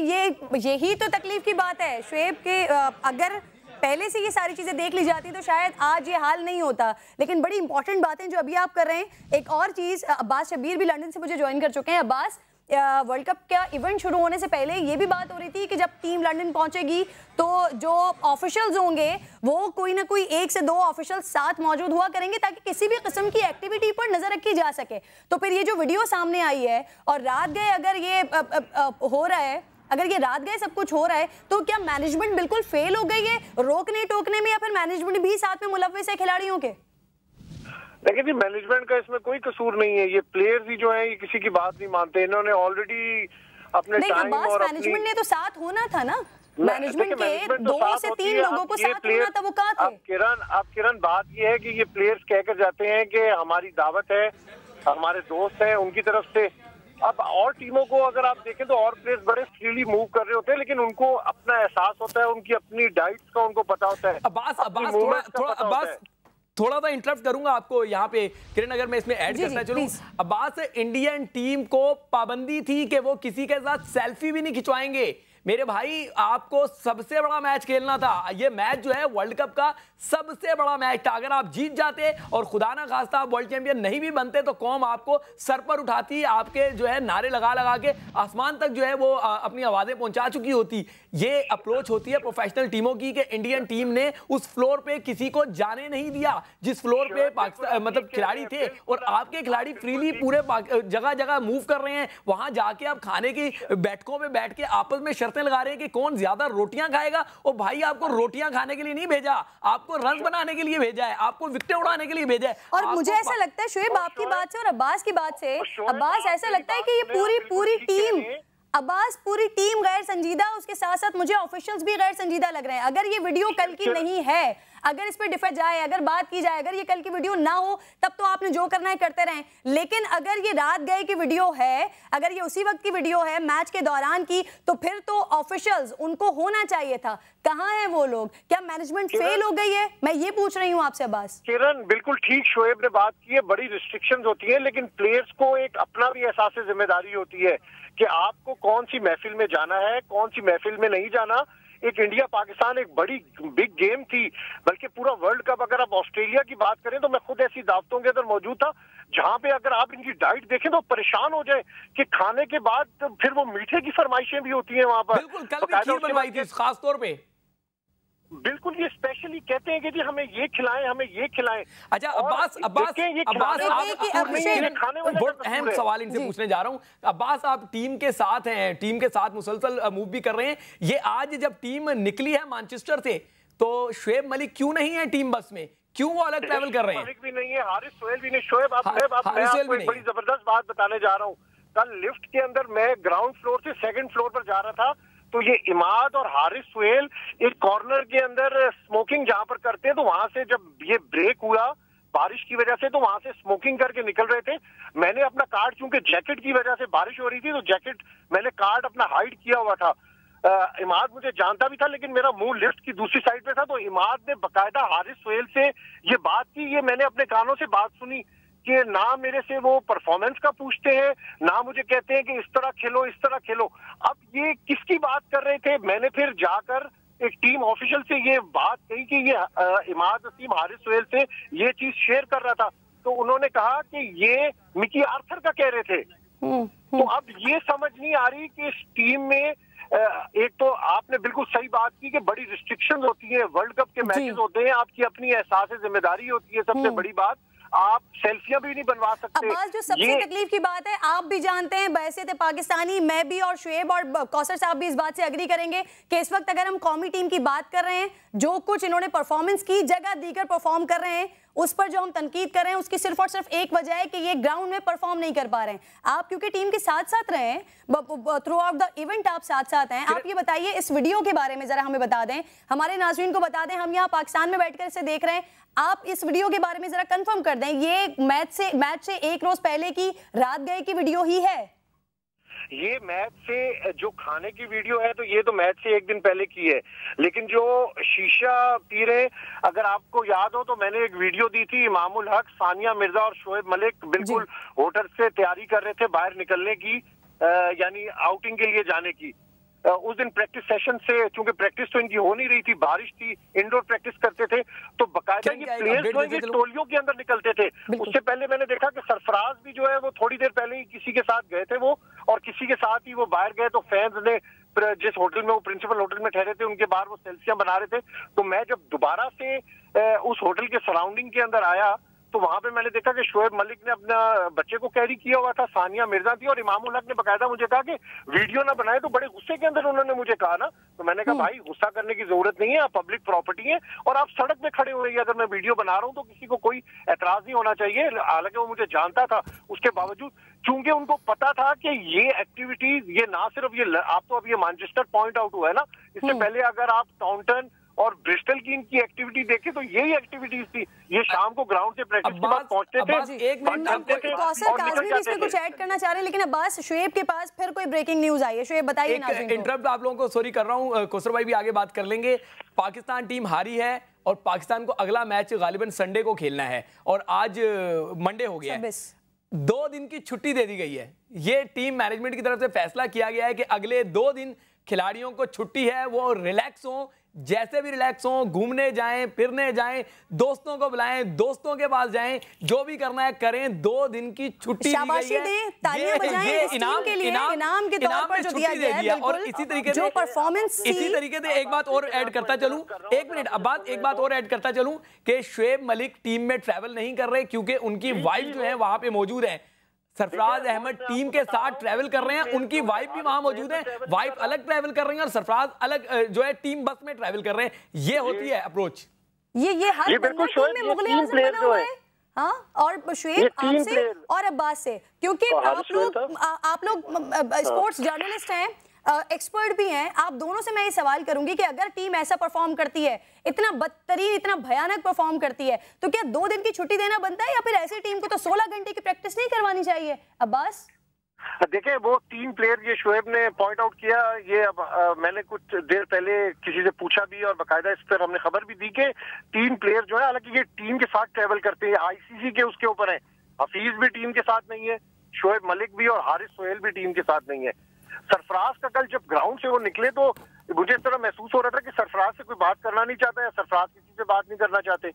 हैं।
यही तो तकलीफ की बात है शुएब के। अगर पहले से ये सारी चीजें देख ली जाती तो शायद आज ये हाल नहीं होता। लेकिन बड़ी इंपॉर्टेंट बातें जो अभी आप कर रहे हैं, एक और चीज, अब्बास शबीर भी लंदन से मुझे ज्वाइन कर चुके हैं। अब्बास, वर्ल्ड कप का इवेंट शुरू होने से पहले ये भी बात हो रही थी कि जब टीम लंदन पहुंचेगी तो जो ऑफिशियल्स होंगे वो कोई ना कोई 1 से 2 ऑफिशियल साथ मौजूद हुआ करेंगे ताकि किसी भी किस्म की एक्टिविटी पर नजर रखी जा सके। तो फिर ये जो वीडियो सामने आई है और रात गए अगर ये हो रहा है, अगर ये रात गए सब कुछ हो रहा है, तो क्या मैनेजमेंट बिल्कुल फेल हो गई है रोकने टोकने में, या फिर मैनेजमेंट भी साथ में मुलव्विस है खिलाड़ियों के?
देखिए जी, मैनेजमेंट का इसमें कोई कसूर नहीं है। ये प्लेयर्स ही जो हैं ये किसी की बात नहीं मानते। इन्होंने ऑलरेडी अपने टाइम और
मैनेजमेंट ने तो साथ होना था ना। मैनेजमेंट के 2 से 3 लोगों को साथ होना था, वो कहाँ थे?
अब किरण बात ये है कि ये प्लेयर्स कहकर जाते हैं कि हमारी दावत है, हमारे दोस्त हैं, उनकी तरफ से। अब और टीमों को अगर आप देखें तो और प्लेयर्स बड़े फ्रीली मूव कर रहे होते हैं, लेकिन उनको अपना एहसास होता है, उनकी अपनी डाइट्स का उनको पता होता है।
अब्बास थोड़ा सा इंटरप्ट करूंगा आपको यहाँ पे किरण, अगर मैं इसमें ऐड करना चलूं। अब्बास, इंडियन टीम को पाबंदी थी कि वो किसी के साथ सेल्फी भी नहीं खिंचवाएंगे। मेरे भाई, आपको सबसे बड़ा मैच खेलना था। ये मैच जो है वर्ल्ड कप का सबसे बड़ा मैच था। अगर आप जीत जाते और खुदा ना खास्ता आप वर्ल्ड चैंपियन नहीं भी बनते तो कौम आपको सर पर उठाती, आपके जो है नारे लगा लगा के आसमान तक जो है वो अपनी आवाजें पहुंचा चुकी होती। ये अप्रोच होती है प्रोफेशनल टीमों की कि इंडियन टीम ने उस फ्लोर पे किसी को जाने नहीं दिया जिस फ्लोर पे पाकिस्तान मतलब खिलाड़ी थे, और आपके खिलाड़ी फ्रीली पूरे जगह जगह मूव कर रहे हैं। वहां जाके आप खाने की बैठकों पे बैठ के आपस में शर्तें लगा रहे हैं कि कौन ज्यादा रोटियां खाएगा। और भाई, आपको रोटियां खाने के लिए नहीं भेजा, आपको रन बनाने के लिए भेजा है, आपको विकेट उड़ाने के लिए भेजा है।
और मुझे ऐसा लगता है शोएब, आपकी बात से और अब्बास की बात से, अब्बास ऐसा लगता है कि ये पूरी टीम, अब्बास पूरी टीम गैर संजीदा, उसके साथ साथ मुझे ऑफिशियल्स भी गैर संजीदा लग रहे हैं। अगर ये वीडियो कल की नहीं है, अगर इस पर डिफर जाए, अगर बात की जाए, अगर ये कल की वीडियो ना हो, तब तो आपने जो करना है करते रहें। लेकिन अगर ये रात गए की वीडियो है, अगर ये उसी वक्त की वीडियो है मैच के दौरान की, तो फिर तो ऑफिशियल्स उनको होना चाहिए था। कहाँ हैं वो लोग? क्या मैनेजमेंट फेल हो गई है? मैं ये पूछ रही हूँ आपसे अब्बास।
किरण, बिल्कुल ठीक शोएब ने बात की है, बड़ी रिस्ट्रिक्शंस होती है, लेकिन प्लेयर्स को एक अपना भी एहसास जिम्मेदारी होती है कि आपको कौन सी महफिल में जाना है, कौन सी महफिल में नहीं जाना। एक इंडिया पाकिस्तान एक बड़ी बिग गेम थी, बल्कि पूरा वर्ल्ड कप, अगर आप ऑस्ट्रेलिया की बात करें तो मैं खुद ऐसी दावतों के अंदर मौजूद था जहां पे अगर आप इनकी डाइट देखें तो परेशान हो जाए कि खाने के बाद तो फिर वो मीठे की फरमाइशें भी होती हैं वहां पर।
बिल्कुल, कल भी खीर बनवाई थी खास तौर पे।
बिल्कुल, ये स्पेशली कहते हैं कि जी हमें ये खिलाएं, हमें ये खिलाएं।
अच्छा अब्बास, बहुत अहम सवाल इनसे पूछने जा रहा हूं। अब्बास, आप टीम के साथ हैं, टीम के साथ मुसलसल मूव भी कर रहे हैं। ये आज जब टीम निकली है मैनचेस्टर से, तो शोएब मलिक क्यों नहीं है टीम बस में? क्यों वो अलग ट्रैवल कर रहे हैं?
मलिक भी नहीं है, हारिस सोहेल भी नहीं। शोएब, मैं आपको एक बड़ी जबरदस्त बात बताने जा रहा हूँ। कल लिफ्ट के अंदर मैं ग्राउंड फ्लोर से सेकंड फ्लोर पर जा रहा था, तो ये इमाद और हारिस सोहेल एक कॉर्नर के अंदर स्मोकिंग जहां पर करते हैं, तो वहां से जब ये ब्रेक हुआ बारिश की वजह से, तो वहां से स्मोकिंग करके निकल रहे थे। मैंने अपना कार्ड, चूंकि जैकेट की वजह से बारिश हो रही थी, तो जैकेट मैंने कार्ड अपना हाइड किया हुआ था। इमाद मुझे जानता भी था, लेकिन मेरा मुंह लिफ्ट की दूसरी साइड पे था, तो इमाद ने बकायदा हारिस सोहेल से ये बात की। ये मैंने अपने कानों से बात सुनी कि ना मेरे से वो परफॉर्मेंस का पूछते हैं, ना मुझे कहते हैं कि इस तरह खेलो, इस तरह खेलो। अब ये किसकी बात कर रहे थे? मैंने फिर जाकर एक टीम ऑफिशियल से ये बात कही कि ये इमाद वसीम हारिस सोहेल से ये चीज शेयर कर रहा था, तो उन्होंने कहा कि ये मिकी आर्थर का कह रहे थे। तो अब ये समझ नहीं आ रही कि इस टीम में एक तो आपने बिल्कुल सही बात की कि बड़ी रिस्ट्रिक्शंस होती है, वर्ल्ड कप के मैचेस होते हैं, आपकी अपनी एहसास जिम्मेदारी होती है। सबसे बड़ी बात, आप सेल्फियां भी नहीं बनवा सकते।
अब्बास, जो सबसे तकलीफ की बात है, आप भी जानते हैं, वैसे थे पाकिस्तानी, मैं भी और शुएब और कौसर साहब भी इस बात से एग्री करेंगे कि इस वक्त अगर हम कौमी टीम की बात कर रहे हैं, जो कुछ इन्होंने परफॉर्मेंस की जगह दीकर परफॉर्म कर रहे हैं, उस पर जो हम तनकीद कर रहे हैं, उसकी सिर्फ और सिर्फ एक वजह है कि ये ग्राउंड में परफॉर्म नहीं कर पा रहे हैं। आप क्योंकि टीम के साथ साथ रहे हैं थ्रू आउट द इवेंट, आप साथ साथ हैं, आप ये बताइए इस वीडियो के बारे में जरा हमें बता दें, हमारे नाज़रीन को बता दें। हम यहाँ पाकिस्तान में बैठकर इसे देख रहे हैं, आप इस वीडियो के बारे में जरा कंफर्म कर दें, ये मैच से एक रोज पहले की रात गए की वीडियो ही है?
ये मैच से जो खाने की वीडियो है, तो ये तो मैच से एक दिन पहले की है, लेकिन जो शीशा पी रहे, अगर आपको याद हो तो मैंने एक वीडियो दी थी, इमामुल हक, सानिया मिर्जा और शोएब मलिक बिल्कुल होटल से तैयारी कर रहे थे बाहर निकलने की, यानी आउटिंग के लिए जाने की। उस दिन प्रैक्टिस सेशन से, चूंकि प्रैक्टिस तो इनकी हो नहीं रही थी, बारिश थी, इंडोर प्रैक्टिस करते थे, तो बकायदा ये प्लेयर्स जो है टोलियों के अंदर निकलते थे। उससे पहले मैंने देखा कि सरफराज भी जो है वो थोड़ी देर पहले ही किसी के साथ गए थे वो, और किसी के साथ ही वो बाहर गए, तो फैंस ने जिस होटल में वो प्रिंसिपल होटल में ठहरे थे उनके बाहर वो सेल्फियां बना रहे थे। तो मैं जब दोबारा से उस होटल के सराउंडिंग के अंदर आया, तो वहां पे मैंने देखा कि शोएब मलिक ने अपना बच्चे को कैरी किया हुआ था, सानिया मिर्जा थी, और इमाम उल हक ने बकायदा मुझे कहा कि वीडियो ना बनाए, तो बड़े गुस्से के अंदर उन्होंने मुझे कहा ना, तो मैंने कहा भाई गुस्सा करने की जरूरत नहीं है, आप पब्लिक प्रॉपर्टी है और आप सड़क पे खड़े हुए, अगर मैं वीडियो बना रहा हूँ तो किसी को कोई एतराज नहीं होना चाहिए। हालांकि वो मुझे जानता था, उसके बावजूद चूंकि उनको पता था कि ये एक्टिविटीज, ये ना सिर्फ ये आप तो अब ये मैनचेस्टर पॉइंट आउट हुआ है ना, इससे पहले अगर आप टाउनटन और ब्रिस्टल की इनकी एक्टिविटी देखे तो यही एक्टिविटीज थी। ये शाम को ग्राउंड से प्रैक्टिस के बाद पहुंचते थे।
एक मिनट, कौसर काज़मी इसमें कुछ ऐड करना चाह रहे हैं, लेकिन अब्बास शोएब के पास फिर कोई ब्रेकिंग न्यूज आई है। शोएब बताइए।
इंटरप्ट आप लोगों को सॉरी कर रहा हूं, कौसर भाई भी आगे बात कर लेंगे। पाकिस्तान टीम हारी है और पाकिस्तान को अगला मैच गालिबन संडे को खेलना है और आज मंडे हो गया है, 2 दिन की छुट्टी दे दी गई है। ये टीम मैनेजमेंट की तरफ से फैसला किया गया है कि अगले 2 दिन खिलाड़ियों को छुट्टी है, वो रिलैक्स हो, जैसे भी रिलैक्स हो, घूमने जाएं, फिरने जाएं, दोस्तों को बुलाएं, दोस्तों के पास जाएं, जो भी करना है करें। 2 दिन की छुट्टी दी गई है।
तालियां बजाएं इस टीम के लिए, इनाम के तौर पर जो दिया गया है।
और इसी तरीके से
परफॉर्मेंस,
इसी तरीके से एक बात और ऐड करता चलूं, एक मिनट अब एक बात और ऐड करता चलूं कि शोएब मलिक टीम में ट्रैवल नहीं कर रहे क्योंकि उनकी वाइफ जो है वहां पे मौजूद है। सरफराज अहमद टीम के साथ ट्रैवल कर रहे हैं, उनकी वाइफ भी वहां मौजूद है, वाइफ अलग ट्रैवल कर रही है और सरफराज अलग जो है टीम बस में ट्रैवल कर रहे हैं। ये होती है अप्रोच।
ये हर बंदा टीम में मुगल आजम बना हुआ है। हाँ, और शोएब आपसे और अब्बास से, क्योंकि आप लोग स्पोर्ट्स जर्नलिस्ट हैं, एक्सपर्ट भी हैं, आप दोनों से मैं ये सवाल करूंगी कि अगर टीम ऐसा परफॉर्म करती है, इतना बदतरीन, इतना भयानक परफॉर्म करती है, तो क्या 2 दिन की छुट्टी देना बनता है या फिर ऐसी टीम को तो 16 घंटे की प्रैक्टिस नहीं करवानी चाहिए? अब्बास
देखिए, वो 3 प्लेयर ये शोएब ने पॉइंट आउट किया, ये अब मैंने कुछ देर पहले किसी से पूछा भी और बाकायदा इस पर हमने खबर भी दी कि 3 प्लेयर जो है, हालांकि ये टीम के साथ ट्रेवल करते हैं, आईसीसी के उसके ऊपर है, हफीज भी टीम के साथ नहीं है, शोएब मलिक भी और हारिस सोहेल भी टीम के साथ नहीं है। सरफराज का कल जब ग्राउंड से वो निकले तो मुझे इस तरह महसूस हो रहा था कि सरफराज से कोई बात करना नहीं चाहता है, सरफराज किसी से बात नहीं करना चाहते।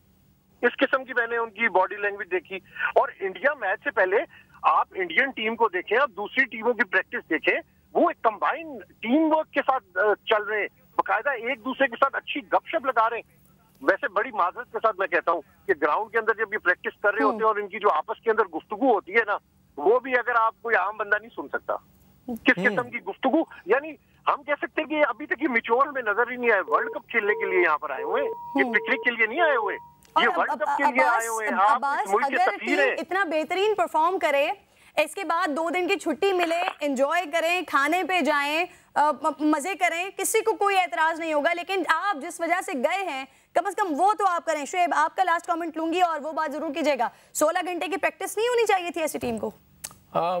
इस किस्म की मैंने उनकी बॉडी लैंग्वेज देखी। और इंडिया मैच से पहले आप इंडियन टीम को देखें, आप दूसरी टीमों की प्रैक्टिस देखें, वो एक कंबाइन टीम वर्क के साथ चल रहे हैं, बाकायदा एक दूसरे के साथ अच्छी गपशप लगा रहे हैं। वैसे बड़ी माजरत के साथ मैं कहता हूँ कि ग्राउंड के अंदर जब ये प्रैक्टिस कर रहे होते हैं और इनकी जो आपस के अंदर गुफ्तगू होती है ना, वो भी अगर आप कोई आम बंदा नहीं सुन सकता। किस किस्म की गुफ्तगू, यानी हम कह सकते हैं कि अभी तक ये मिचोल में नजर ही नहीं आए। वर्ल्ड कप खेलने के लिए यहाँ पर आए हुए, ये पिकनिक के लिए नहीं आए हुए, ये वर्ल्ड कप के लिए आए हुए हैं। आप मुल्क के सफीर हैं।
इतना बेहतरीन परफॉर्म करे, इसके बाद 2 दिन की छुट्टी मिले, एंजॉय करें, खाने पे जाएं, मजे करें, किसी को कोई एतराज नहीं होगा। लेकिन आप जिस वजह से गए हैं, कम से कम वो तो आप करें। शोएब, आपका लास्ट कमेंट लूंगी और वो बात जरूर कीजिएगा, 16 घंटे की प्रैक्टिस नहीं होनी चाहिए थी ऐसी टीम को?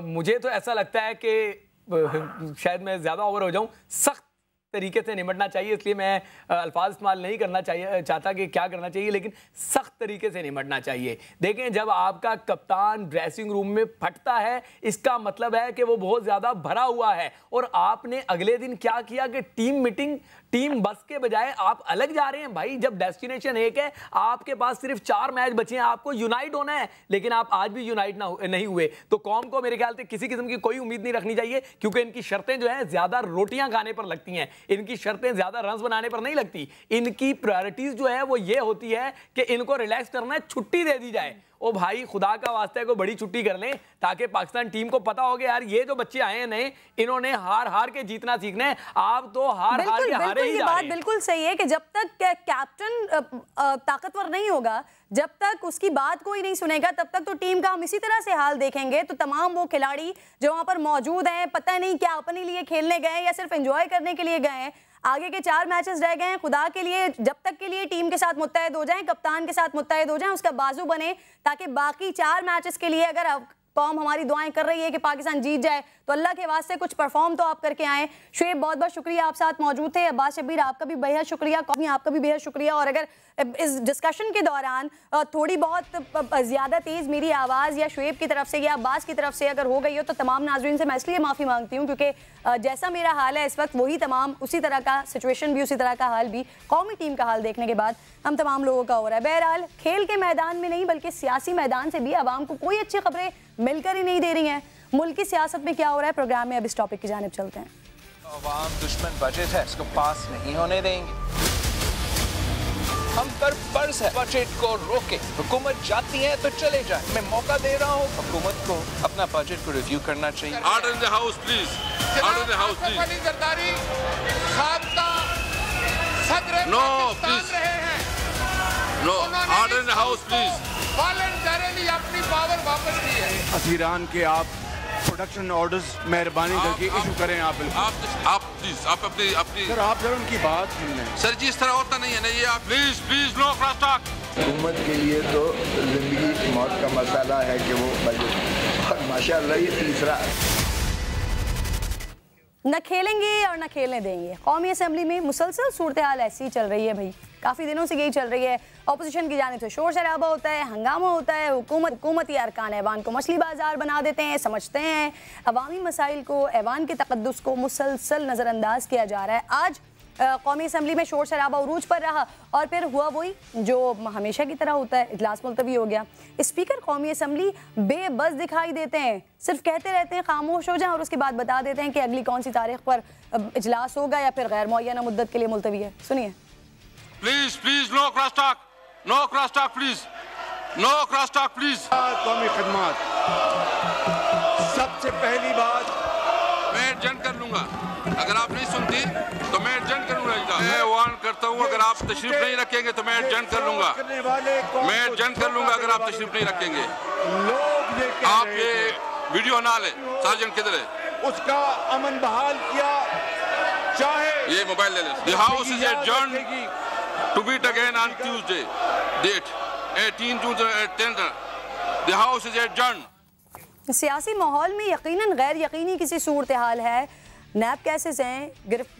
मुझे तो ऐसा लगता है कि शायद मैं ज्यादा ओवर हो जाऊं, सख्त तरीके से निपटना चाहिए, इसलिए मैं अल्फाज इस्तेमाल नहीं करना चाहता कि क्या करना चाहिए, लेकिन सख्त तरीके से निपटना चाहिए। देखें, जब आपका कप्तान ड्रेसिंग रूम में फटता है, इसका मतलब है कि वो बहुत ज्यादा भरा हुआ है। और आपने अगले दिन क्या किया कि टीम मीटिंग, टीम बस के बजाय आप अलग जा रहे हैं। भाई, जब डेस्टिनेशन एक है, आपके पास सिर्फ 4 मैच बचे हैं, आपको यूनाइट होना है, लेकिन आप आज भी यूनाइट नहीं हुए। तो कौम को मेरे ख्याल से किसी किस्म की कोई उम्मीद नहीं रखनी चाहिए, क्योंकि इनकी शर्तें जो है ज्यादा रोटियां खाने पर लगती हैं, इनकी शर्तें ज्यादा रन्स बनाने पर नहीं लगती। इनकी प्रायोरिटीज जो है वो ये होती है कि इनको रिलैक्स करना है, छुट्टी दे दी जाए। ओ भाई, खुदा का वास्ता है को बड़ी छुट्टी कर लें, ताकि पाकिस्तान टीम को पता हो गया यार ये जो बच्चे आए हैं नए, इन्होंने हार हार के जीतना सीखना है। आप तो हार हार के हारे ही जा रहे हैं।
बात बिल्कुल सही है कि जब तक कैप्टन ताकतवर नहीं होगा, जब तक उसकी बात कोई नहीं सुनेगा, तब तक तो टीम का हम इसी तरह से हाल देखेंगे। तो तमाम वो खिलाड़ी जो वहां पर मौजूद हैं, पता नहीं क्या अपने लिए खेलने गए या सिर्फ एंजॉय करने के लिए गए हैं। आगे के 4 मैचेस रह गए हैं, खुदा के लिए जब तक के लिए टीम के साथ मुत्तहिद हो जाएं, कप्तान के साथ मुत्तहिद हो जाएं, उसका बाजू बने, ताकि बाकी 4 मैचेस के लिए अगर कौम हमारी दुआएं कर रही है कि पाकिस्तान जीत जाए, तो अल्लाह के वास्ते कुछ परफॉर्म तो आप करके आए। शोएब, बहुत बहुत शुक्रिया, आप साथ मौजूद थे। अब्बास शब्बीर, आपका भी बेहद शुक्रिया, कौमी आपका भी बेहद शुक्रिया। और अगर इस डिस्कशन के दौरान थोड़ी बहुत ज़्यादा तेज़ मेरी आवाज़ या शोएब की तरफ से या अब्बास की तरफ से अगर हो गई हो, तो तमाम नाज़रीन से मैं इसलिए माफ़ी मांगती हूँ, क्योंकि जैसा मेरा हाल है इस वक्त, वही तमाम उसी तरह का सिचुएशन भी, उसी तरह का हाल भी कौमी टीम का हाल देखने के बाद हम तमाम लोगों का हो रहा है। बहरहाल, खेल के मैदान में नहीं बल्कि सियासी मैदान से भी आवाम को कोई अच्छी खबरें मिलकर ही नहीं दे रही हैं। मुल्क की सियासत में क्या हो रहा है, प्रोग्राम में अब इस टॉपिक की जानिब चलते हैं।
अवाम दुश्मन बजट है, इसको पास नहीं होने देंगे। हम पर फर्ज है बजट को रोके। हुकूमत जाती है तो चले जाए। मैं मौका दे रहा हूँ हुकूमत को अपना बजट को रिव्यू करना चाहिए।
Order in the house please, order in the house please.
Zardari साबका सदर
नो
पाकिस्तान
प्लीज,
रहे हैं,
no order in the house please.
Voluntarily अपनी पावर वापस ली है।
असीरान के आप प्रोडक्शन ऑर्डर्स मेहरबानी करके इशू करें। आप
प्लीज आप अपनी
सर आप जरा उनकी बात सुन लें।
सर जी इस तरह होता नहीं है ना ये। आप प्लीज नो क्रॉस टॉक।
हुकूमत के लिए तो जिंदगी मौत का मसाला है कि वो बजट, और माशाअल्लाह ये तीसरा
न खेलेंगे और न खेलने देंगे। कौमी असम्बली में मुसलसल सूरत हाल ऐसी ही चल रही है भाई, काफ़ी दिनों से यही चल रही है। अपोजिशन की जानिब से शोर शराबा होता है, हंगामा होता है, हुकूमती अरकान ऐवान को मछली बाजार बना देते हैं, समझते हैं अवामी मसाइल को, ऐवान के तकद्दुस को मुसलसल नज़रअंदाज किया जा रहा है। आज कौमी असम्बली में शोर शराबा उरूज पर रहा और फिर हुआ वही जो हमेशा की तरह होता है, इजलास मुलतवी हो गया। स्पीकर कौमी असम्बली बेबस दिखाई देते हैं, सिर्फ कहते रहते हैं खामोश हो जाएं और उसके बाद बता देते हैं कि अगली कौन सी तारीख पर इजलास होगा या फिर गैर मुअय्यना मुद्दत के लिए मुलतवी है। सुनिए।
Please no cross talk, no cross talk please, no cross talk please.
कौमी खदमात, सबसे पहली बात
मैं एडजन कर लूंगा, अगर आप नहीं सुनती तो मैं एडजन करूंगा। मैं वार्न करता हूं अगर आप तशरीफ नहीं रखेंगे तो मैं एडजन कर लूंगा, मैं एडजन कर लूंगा अगर आप तशरीफ नहीं रखेंगे। आप ये वीडियो ना ले। सार्जेंट किधर है?
उसका अमन बहाल किया, चाहे
ये मोबाइल ले ले। The house is adjourned to meet again on Tuesday, date 18 June 10। The house is adjourned.
सियासी माहौल में यकीनन गैर यकीनी किसी सूरत हाल है। नैब केसेस हैं,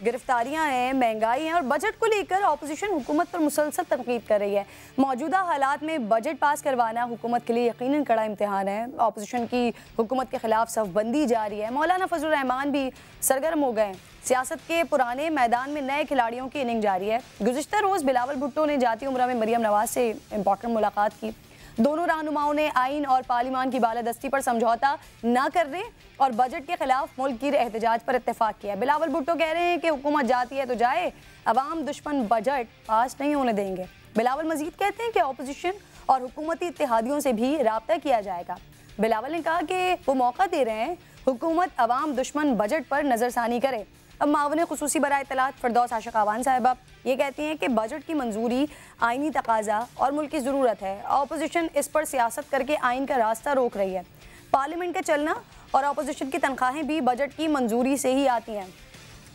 गिरफ्तारियां हैं, महंगाई है और बजट को लेकर अपोजिशन हुकूमत पर मुसलसल तनकीद कर रही है। मौजूदा हालात में बजट पास करवाना हुकूमत के लिए यकीनन कड़ा इम्तिहान है। अपोजिशन की हुकूमत के खिलाफ सफबंदी जारी है। मौलाना फजलुर रहमान भी सरगर्म हो गए। सियासत के पुराने मैदान में नए खिलाड़ियों की इनिंग जारी है। गुज़िश्ता रोज़ बिलावल भुट्टो ने जाती उम्र में मरियम नवाज से इंपॉर्टेंट मुलाकात की। दोनों रहनुमाओं ने आइन और पार्लिमान की बालादस्ती पर समझौता न करने और बजट के खिलाफ मुल्क की एहतजाज पर इत्तेफाक किया। बिलावल भुट्टो कह रहे हैं कि हुकूमत जाती है तो जाए, अवाम दुश्मन बजट पास नहीं होने देंगे। बिलावल मजीद कहते हैं कि अपोजिशन और हुकूमती इत्तेहादियों से भी राब्ता किया जाएगा। बिलावल ने कहा कि वो मौका दे रहे हैं हुकूमत अवाम दुश्मन बजट पर नज़रसानी करे। अब मावन खुसूसी बराए इत्तलात फिरदौस आशिक आवान साहिबा ये कहती हैं कि बजट की मंजूरी आइनी तकाजा और मुल्क की ज़रूरत है। अपोजिशन इस पर सियासत करके आइन का रास्ता रोक रही है। पार्लियामेंट का चलना और अपोजिशन की तनख्वाहें भी बजट की मंजूरी से ही आती हैं।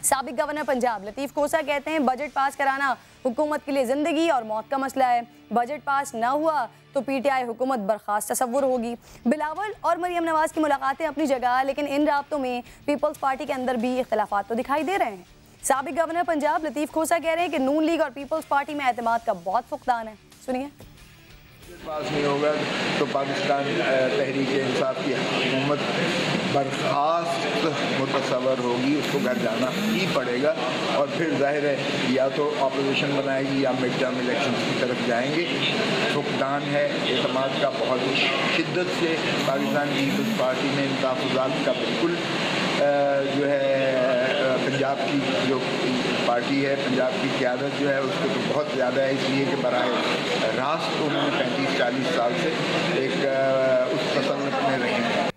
साबिक गवर्नर पंजाब लतीफ़ कोसा कहते हैं बजट पास कराना हुकूमत के लिए ज़िंदगी और मौत का मसला है। बजट पास न हुआ तो पीटीआई हुकूमत बर्खास्त तस्वुर होगी। बिलावल और मरियम नवाज की मुलाकातें अपनी जगह, लेकिन इन राब्तों में पीपल्स पार्टी के अंदर भी इख्तिलाफात तो दिखाई दे रहे हैं। साबिक गवर्नर पंजाब लतीफ़ कोसा कह रहे हैं कि नून लीग और पीपल्स पार्टी में एतमाद का बहुत फुकदान है। सुनिए।
पास नहीं होगा तो पाकिस्तान तहरीक इंसाफ की हुकूमत बर्खास्त मुतसवर होगी, उसको घर जाना ही पड़ेगा और फिर जाहिर है या तो अपोजिशन बनाएगी या मिड टर्म इलेक्शन की तरफ जाएंगे। फुकदान है एतमाद का बहुत शिद्दत से। पाकिस्तान पीपल्स पार्टी में इन तहफ़्फ़ुज़ात का बिल्कुल जो है पंजाब की जो पार्टी है, पंजाब की क़यादत जो है उसको तो बहुत ज़्यादा है, इसलिए कि बराह रास्त उन्होंने 35-40 साल से एक उस तसल्लुत में रहे हैं।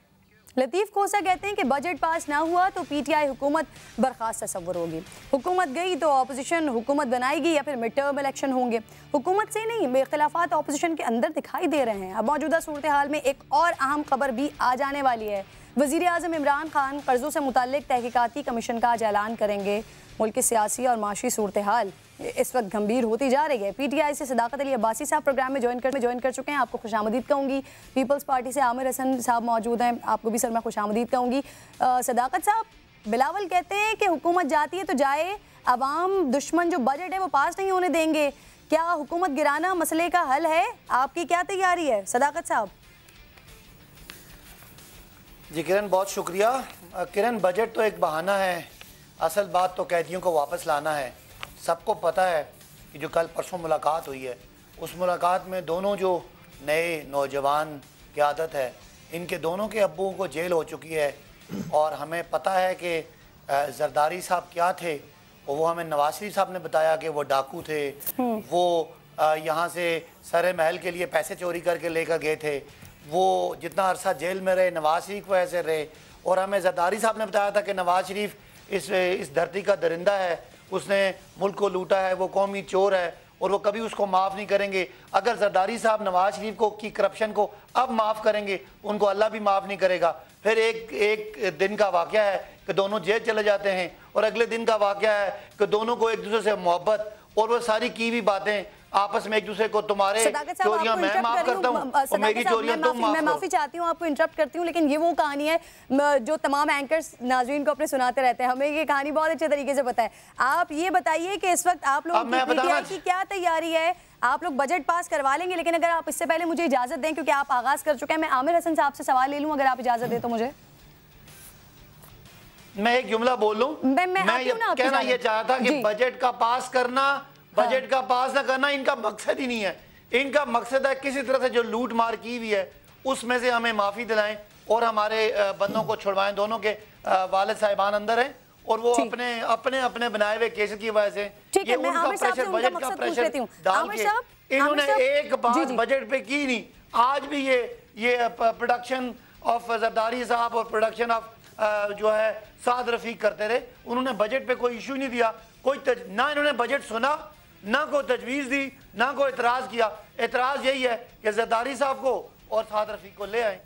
लतीफ़ कोसा कहते हैं कि बजट पास ना हुआ तो पीटीआई हुकूमत बर्खास्त तस्वुर होगी। हुकूमत गई तो अपोजिशन हुकूमत बनाएगी या फिर मिड टर्म इलेक्शन होंगे। हुकूमत से नहीं, इख्तिलाफात अपोजिशन के अंदर दिखाई दे रहे हैं। अब मौजूदा सूरत हाल में एक और अहम खबर भी आ जाने वाली है। वज़ीर आज़म इमरान खान कर्ज़ों से मुताल्लिक़ तहकीकाती कमीशन का आज ऐलान करेंगे। मुल्क की सियासी और माशी सूरत हाल इस वक्त गंभीर होती जा रही है। पीटीआई से सदाकत अली अब्बासी साहब प्रोग्राम में ज्वाइन कर चुके हैं, आपको खुशामदीद कहूँगी। पीपल्स पार्टी से आमिर हसन साहब मौजूद हैं, आपको भी सर मैं खुशामदीद कहूँगी। सदाकत साहब, बिलावल कहते हैं कि हुकूमत जाती है तो जाए, अवाम दुश्मन जो बजट है वो पास नहीं होने देंगे। क्या हुकूमत गिराना मसले का हल है? आपकी क्या तैयारी है सदाकत साहब?
जी किरण, बहुत शुक्रिया। किरण, बजट तो एक बहाना है, असल बात तो कैदियों को वापस लाना है। सबको पता है कि जो कल परसों मुलाकात हुई है, उस मुलाकात में दोनों जो नए नौजवान क़यादत है, इनके दोनों के अब्बों को जेल हो चुकी है और हमें पता है कि जरदारी साहब क्या थे, वो हमें नवाज शरीफ साहब ने बताया कि वो डाकू थे, वो यहाँ से सरे महल के लिए पैसे चोरी करके लेकर गए थे, वो जितना अरसा जेल में रहे, नवाज शरीफ को ऐसे रहे। और हमें जरदारी साहब ने बताया था कि नवाज शरीफ इस धरती का दरिंदा है, उसने मुल्क को लूटा है, वो कौमी चोर है और वो कभी उसको माफ़ नहीं करेंगे। अगर जरदारी साहब नवाज शरीफ को की करप्शन को अब माफ़ करेंगे, उनको अल्लाह भी माफ़ नहीं करेगा। फिर एक दिन का वाक़या है कि दोनों जेल चले जाते हैं और अगले दिन का वाक़या है कि दोनों को एक दूसरे से मोहब्बत और वो सारी की भी बातें आपस में एक दूसरे को, तुम्हारे चोरियां मैं माफ करता हूं और मेरी चोरियां तुम माफ।
मैं माफी चाहती हूं, आपको इंटरप्ट करती हूं, लेकिन ये वो कहानी है जो तमाम एंकर्स नाज़रीन को अपने सुनाते रहते हैं। हमें ये कहानी बहुत अच्छे तरीके से पता है। आप ये बताइए कि इस वक्त आप लोगों की क्या तैयारी है? आप लोग बजट पास करवा लेंगे, लेकिन अगर आप इससे पहले मुझे इजाजत दें, क्योंकि आप आगाज कर चुके हैं, मैं आमिर हसन साहब से सवाल ले लूं, अगर आप इजाजत दें तो मुझे।
मैं एक जुमला बोल लूं। मैं कहना ये चाहता था कि बजट का पास करना, बजट का पास ना करना इनका मकसद ही नहीं है। इनका मकसद है किसी तरह से जो लूट मार की हुई है उसमें से हमें माफी दिलाएं और हमारे बंदों को छुड़वाएं। दोनों के वालिद साहिबान अंदर हैं और वो अपने अपने बनाए हुए केस की वजह से ये उनका प्रेशर, बजट का प्रेशर डाल के इन्होंने एक बात बजट पे की नहीं। आज भी ये प्रोडक्शन ऑफ जरदारी साहब और प्रोडक्शन ऑफ जो है साद रफीक करते रहे। उन्होंने बजट पे कोई इशू नहीं दिया, ना इन्होंने बजट सुना, ना कोई तजवीज़ दी, ना कोई एतराज़ किया। एतराज़ यही है कि जरदारी साहब को और साद रफीक को ले आए।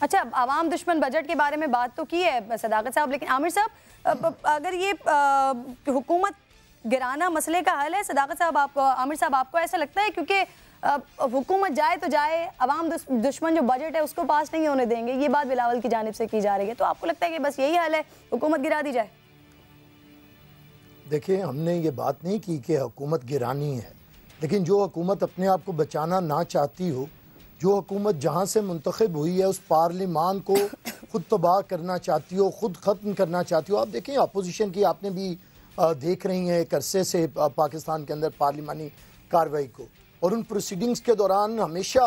अच्छा, आवाम दुश्मन बजट के बारे में बात तो की है सदाकत साहब, लेकिन आमिर साहब अगर ये हुकूमत गिराना मसले का हल है, सदाकत साहब आपको, आमिर साहब आपको ऐसा लगता है? क्योंकि हुकूमत जाए तो जाए, अवाम दुश्मन जो बजट है उसको पास नहीं होने देंगे, ये बात बिलावल की जानिब से की जा रही है, तो आपको लगता है कि बस यही हल है, हुकूमत गिरा दी जाए?
देखिए, हमने ये बात नहीं की कि हुकूमत गिरानी है, लेकिन जो हुकूमत अपने आप को बचाना ना चाहती हो, जो हुकूमत जहाँ से मुंतखब हुई है उस पार्लिमान को खुद तबाह करना चाहती हो, खुद ख़त्म करना चाहती हो। आप देखें अपोजिशन की, आपने भी देख रही हैं एक अरसे से पाकिस्तान के अंदर पार्लिमानी कार्रवाई को, और उन प्रोसीडिंग्स के दौरान हमेशा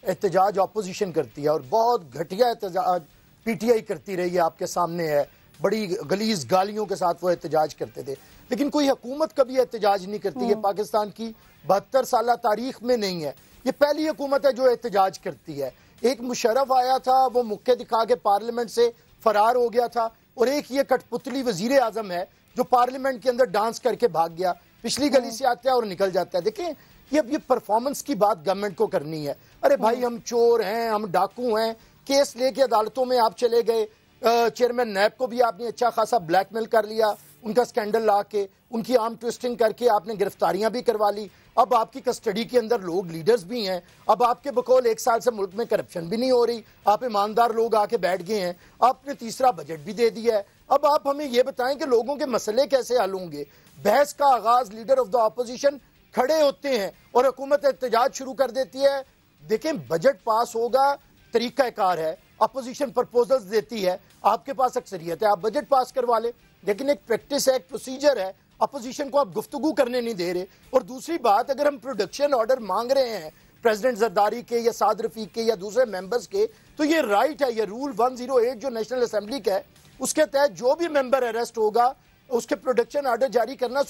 एहतजाज अपोजिशन करती है और बहुत घटिया एहतजाज PTI करती रही है, आपके सामने है। बड़ी गलीज गालियों के साथ वो एहतजाज करते थे, लेकिन कोई हुकूमत कभी एहतजाज नहीं करती है। पाकिस्तान की 72 साल तारीख में नहीं है, ये पहली हुकूमत है जो एहतजाज करती है। एक मुशर्रफ आया था, वो मुक्के दिखा के पार्लियामेंट से फरार हो गया था, और एक ये कठपुतली वजीर आजम है जो पार्लियामेंट के अंदर डांस करके भाग गया, पिछली गली से आता है और निकल जाता है। देखें, ये परफॉर्मेंस की बात गवर्नमेंट को करनी है। अरे भाई, हम चोर हैं, हम डाकू हैं, केस लेके अदालतों में आप चले गए, चेयरमैन नैब को भी आपने अच्छा खासा ब्लैकमेल कर लिया, उनका स्कैंडल ला के, उनकी आर्म ट्विस्टिंग करके आपने गिरफ्तारियां भी करवा ली। अब आपकी कस्टडी के अंदर लोग लीडर्स भी हैं। अब आपके बकौल 1 साल से मुल्क में करप्शन भी नहीं हो रही, आप ईमानदार लोग आके बैठ गए हैं, आपने तीसरा बजट भी दे दिया है। अब आप हमें ये बताएं कि लोगों के मसले कैसे हल होंगे? बहस का आगाज लीडर ऑफ द अपोजिशन खड़े होते हैं और हुकूमत एहतजाज शुरू कर देती है। देखें, बजट पास होगा, तरीकाकार है, अपोजिशन प्रपोजल्स देती है, आपके पास अक्सरियत है, आप बजट पास करवा ले, लेकिन एक प्रैक्टिस है, एक प्रोसीजर है, अपोजिशन को आप गुफ्तगू करने नहीं दे रहे। और दूसरी बात, अगर हम प्रोडक्शन ऑर्डर मांग रहे हैं प्रेसिडेंट जरदारी के या साद रफीक के या दूसरे मेंबर्स के, तो ये राइट है, ये रूल 108 जो नेशनल असेंबली का है उसके तहत जो भी मेंबर अरेस्ट होगा उसके प्रोडक्शन ऑर्डर जारी करना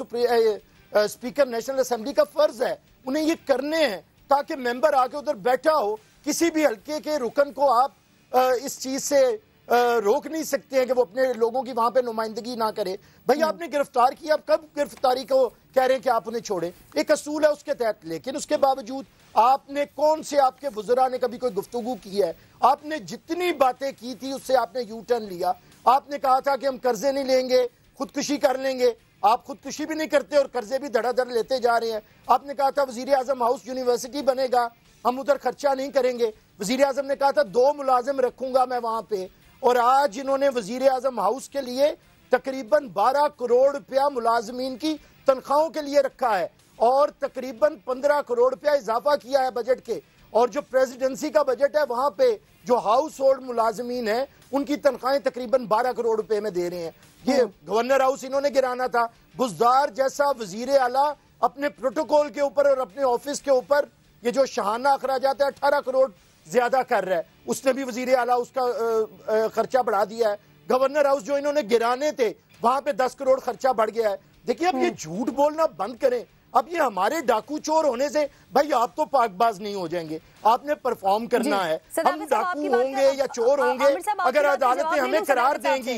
स्पीकर नेशनल असेंबली का फर्ज है, उन्हें ये करने हैं, ताकि मेंबर आके उधर बैठा हो, किसी भी हल्के के रुकन को आप इस चीज से रोक नहीं सकते हैं कि वो अपने लोगों की वहां पे नुमाइंदगी ना करे। भाई, आपने गिरफ्तार किया, आप कब गिरफ्तारी को कह रहे हैं कि आप उन्हें छोड़े? एक असूल है उसके तहत, लेकिन उसके बावजूद आपने, कौन से आपके बुजुर्ग ने कभी कोई गुफ्तगू की है? आपने जितनी बातें की थी उससे आपने यू टर्न लिया। आपने कहा था कि हम कर्जे नहीं लेंगे, खुदकुशी कर लेंगे, आप खुदकुशी भी नहीं करते और कर्जे भी धड़ाधड़ लेते जा रहे हैं। आपने कहा था वजीर आजम हाउस यूनिवर्सिटी बनेगा, हम उधर खर्चा नहीं करेंगे। वजीर आजम ने कहा था 2 मुलाजिम रखूंगा मैं वहां पे, और आज इन्होंने वजीर आजम हाउस के लिए तकरीबन 12 करोड़ रुपया मुलाजमीन की तनख्वाहों के लिए रखा है, और तकरीबन 15 करोड़ रुपया इजाफा किया है बजट के। और जो प्रेसिडेंसी का बजट है वहां पे जो हाउस होल्ड मुलाजमीन है उनकी तनख्वाहें तकरीबन 12 करोड़ रुपए में दे रहे हैं। ये गवर्नर हाउस इन्होंने गिराना था। बुज़दार जैसा वजीर आला अपने प्रोटोकॉल के ऊपर और अपने ऑफिस के ऊपर ये जो शहाना अखराजात है 18 करोड़ ज्यादा कर रहा है, उसने भी वजीर आला उसका खर्चा बढ़ा दिया है। गवर्नर हाउस जो इन्होंने गिराने थे वहां पे 10 करोड़ खर्चा बढ़ गया है। देखिए, अब ये झूठ बोलना बंद करें। अब ये हमारे डाकू चोर होने से भाई आप तो पाकबाज नहीं हो जाएंगे, आपने परफॉर्म करना है। हम डाकू होंगे या चोर होंगे, अगर अदालतें हमें करार देंगी,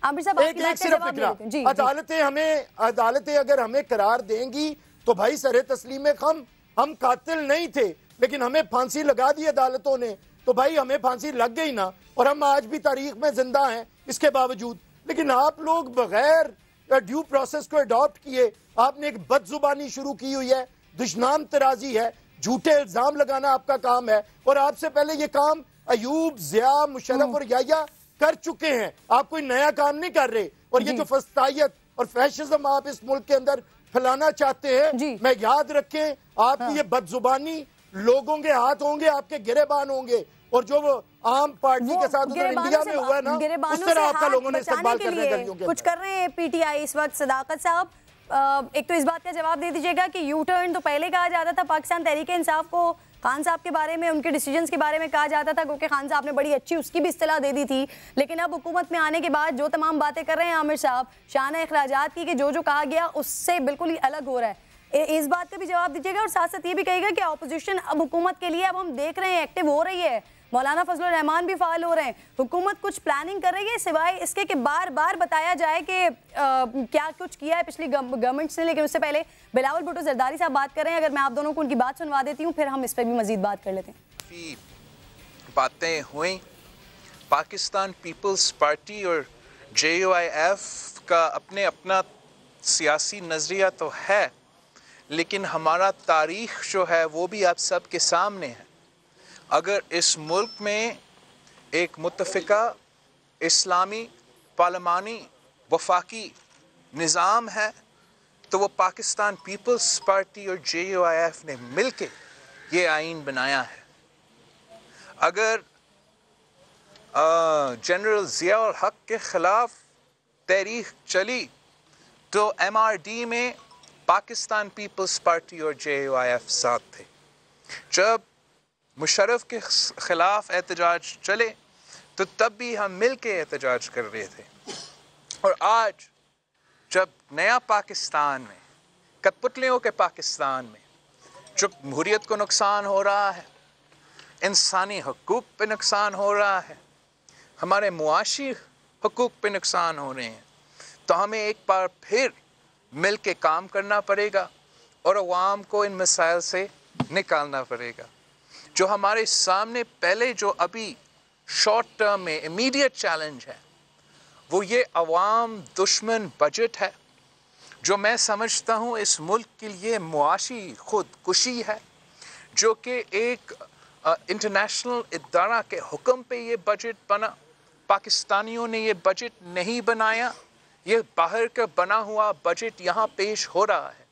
एक सिर्फ फिक्रा, अदालतें अगर हमें करार देंगी तो भाई सरे तस्लीम हम कातिल नहीं थे, लेकिन हमें फांसी लगा दी अदालतों ने, तो भाई हमें फांसी लग गई ना, और हम आज भी तारीख में जिंदा हैं इसके बावजूद। लेकिन आप लोग बगैर ड्यू प्रोसेस को अडॉप्ट किए, आपने एक बदजुबानी शुरू की हुई है, दुश्मन तराजी है, झूठे इल्जाम लगाना आपका काम है, और आपसे पहले ये काम अयूब, जिया, मुशर्रफ और याया कर चुके हैं। आप कोई नया काम नहीं कर रहे। और ये जो फस्तायत और फैशिज्म आप इस मुल्क के अंदर फैलाना चाहते हैं, मैं याद रखें आपकी ये बदजुबानी लोगों के हाथ होंगे, आपके गिरेबान होंगे, और जो वो आम पार्टी के साथ उधर इंडिया में हुआ ना, उस तरह आपका लोगों ने इस्तेमाल करने गलियों के
कुछ कर रहे हैं पीटीआई इस वक्त। सदाकत साहब, एक तो इस बात का जवाब दे दीजिएगा कि यू टर्न तो पहले कहा जाता था पाकिस्तान तहरीक इंसाफ को, खान साहब के बारे में, उनके डिसीजंस के बारे में कहा जाता था, क्योंकि खान साहब ने बड़ी अच्छी उसकी भी इस्तिला दे दी थी। लेकिन अब हुकूमत में आने के बाद जो तमाम बातें कर रहे हैं आमिर साहब शान अखराजात की, कि जो कहा गया उससे बिल्कुल ही अलग हो रहा है, इस बात का भी जवाब दीजिएगा। और साथ साथ ये भी कहिएगा कि ऑपोजिशन अब हुकूमत के लिए, अब हम देख रहे हैं एक्टिव हो रही है, मौलाना फजलुर रहमान भी फाल हो रहे हैं, हुकूमत कुछ प्लानिंग कर रही है सिवाय इसके कि बार बार बताया जाए कि क्या कुछ किया है पिछली गवर्नमेंट्स ने। लेकिन उससे पहले बिलावल भुट्टो जरदारी साहब बात कर रहे हैं, अगर मैं आप दोनों को उनकी बात सुनवा देती हूँ, फिर हम इस पर भी मजीद बात कर लेते हैं।
बातें हुई, पाकिस्तान पीपल्स पार्टी और JUIF का अपना सियासी नज़रिया तो है, लेकिन हमारा तारीख जो है वो भी आप सब के सामने है। अगर इस मुल्क में एक मुत्तफ़िका इस्लामी पार्लिमानी वफाकी निज़ाम है तो वो पाकिस्तान पीपल्स पार्टी और JUIF ने मिलके ये आइन बनाया है। अगर जनरल ज़िया उल हक के ख़िलाफ़ तहरीक चली तो MRD में पाकिस्तान पीपल्स पार्टी और JUIF साथ थे। जब मुशर्रफ के ख़िलाफ़ एहतजाज चले तो तब भी हम मिल के एहतजाज कर रहे थे। और आज जब नया पाकिस्तान में, कठपुतलियों के पाकिस्तान में, जो जमहूरियत को नुकसान हो रहा है, इंसानी हकूक़ पे नुकसान हो रहा है, हमारे मुआशी हकूक़ पे नुकसान हो रहे हैं, तो हमें एक बार फिर मिल के काम करना पड़ेगा और अवाम को इन मसाइल से निकालना पड़ेगा। जो हमारे सामने पहले जो अभी शॉर्ट टर्म में इमीडिएट चैलेंज है वो ये अवाम दुश्मन बजट है, जो मैं समझता हूँ इस मुल्क के लिए मुआशी खुदकुशी है, जो कि एक इंटरनेशनल इदारा के हुक्म पे ये बजट बना। पाकिस्तानियों ने ये बजट नहीं बनाया, ये बाहर का बना हुआ बजट यहाँ पेश हो रहा है।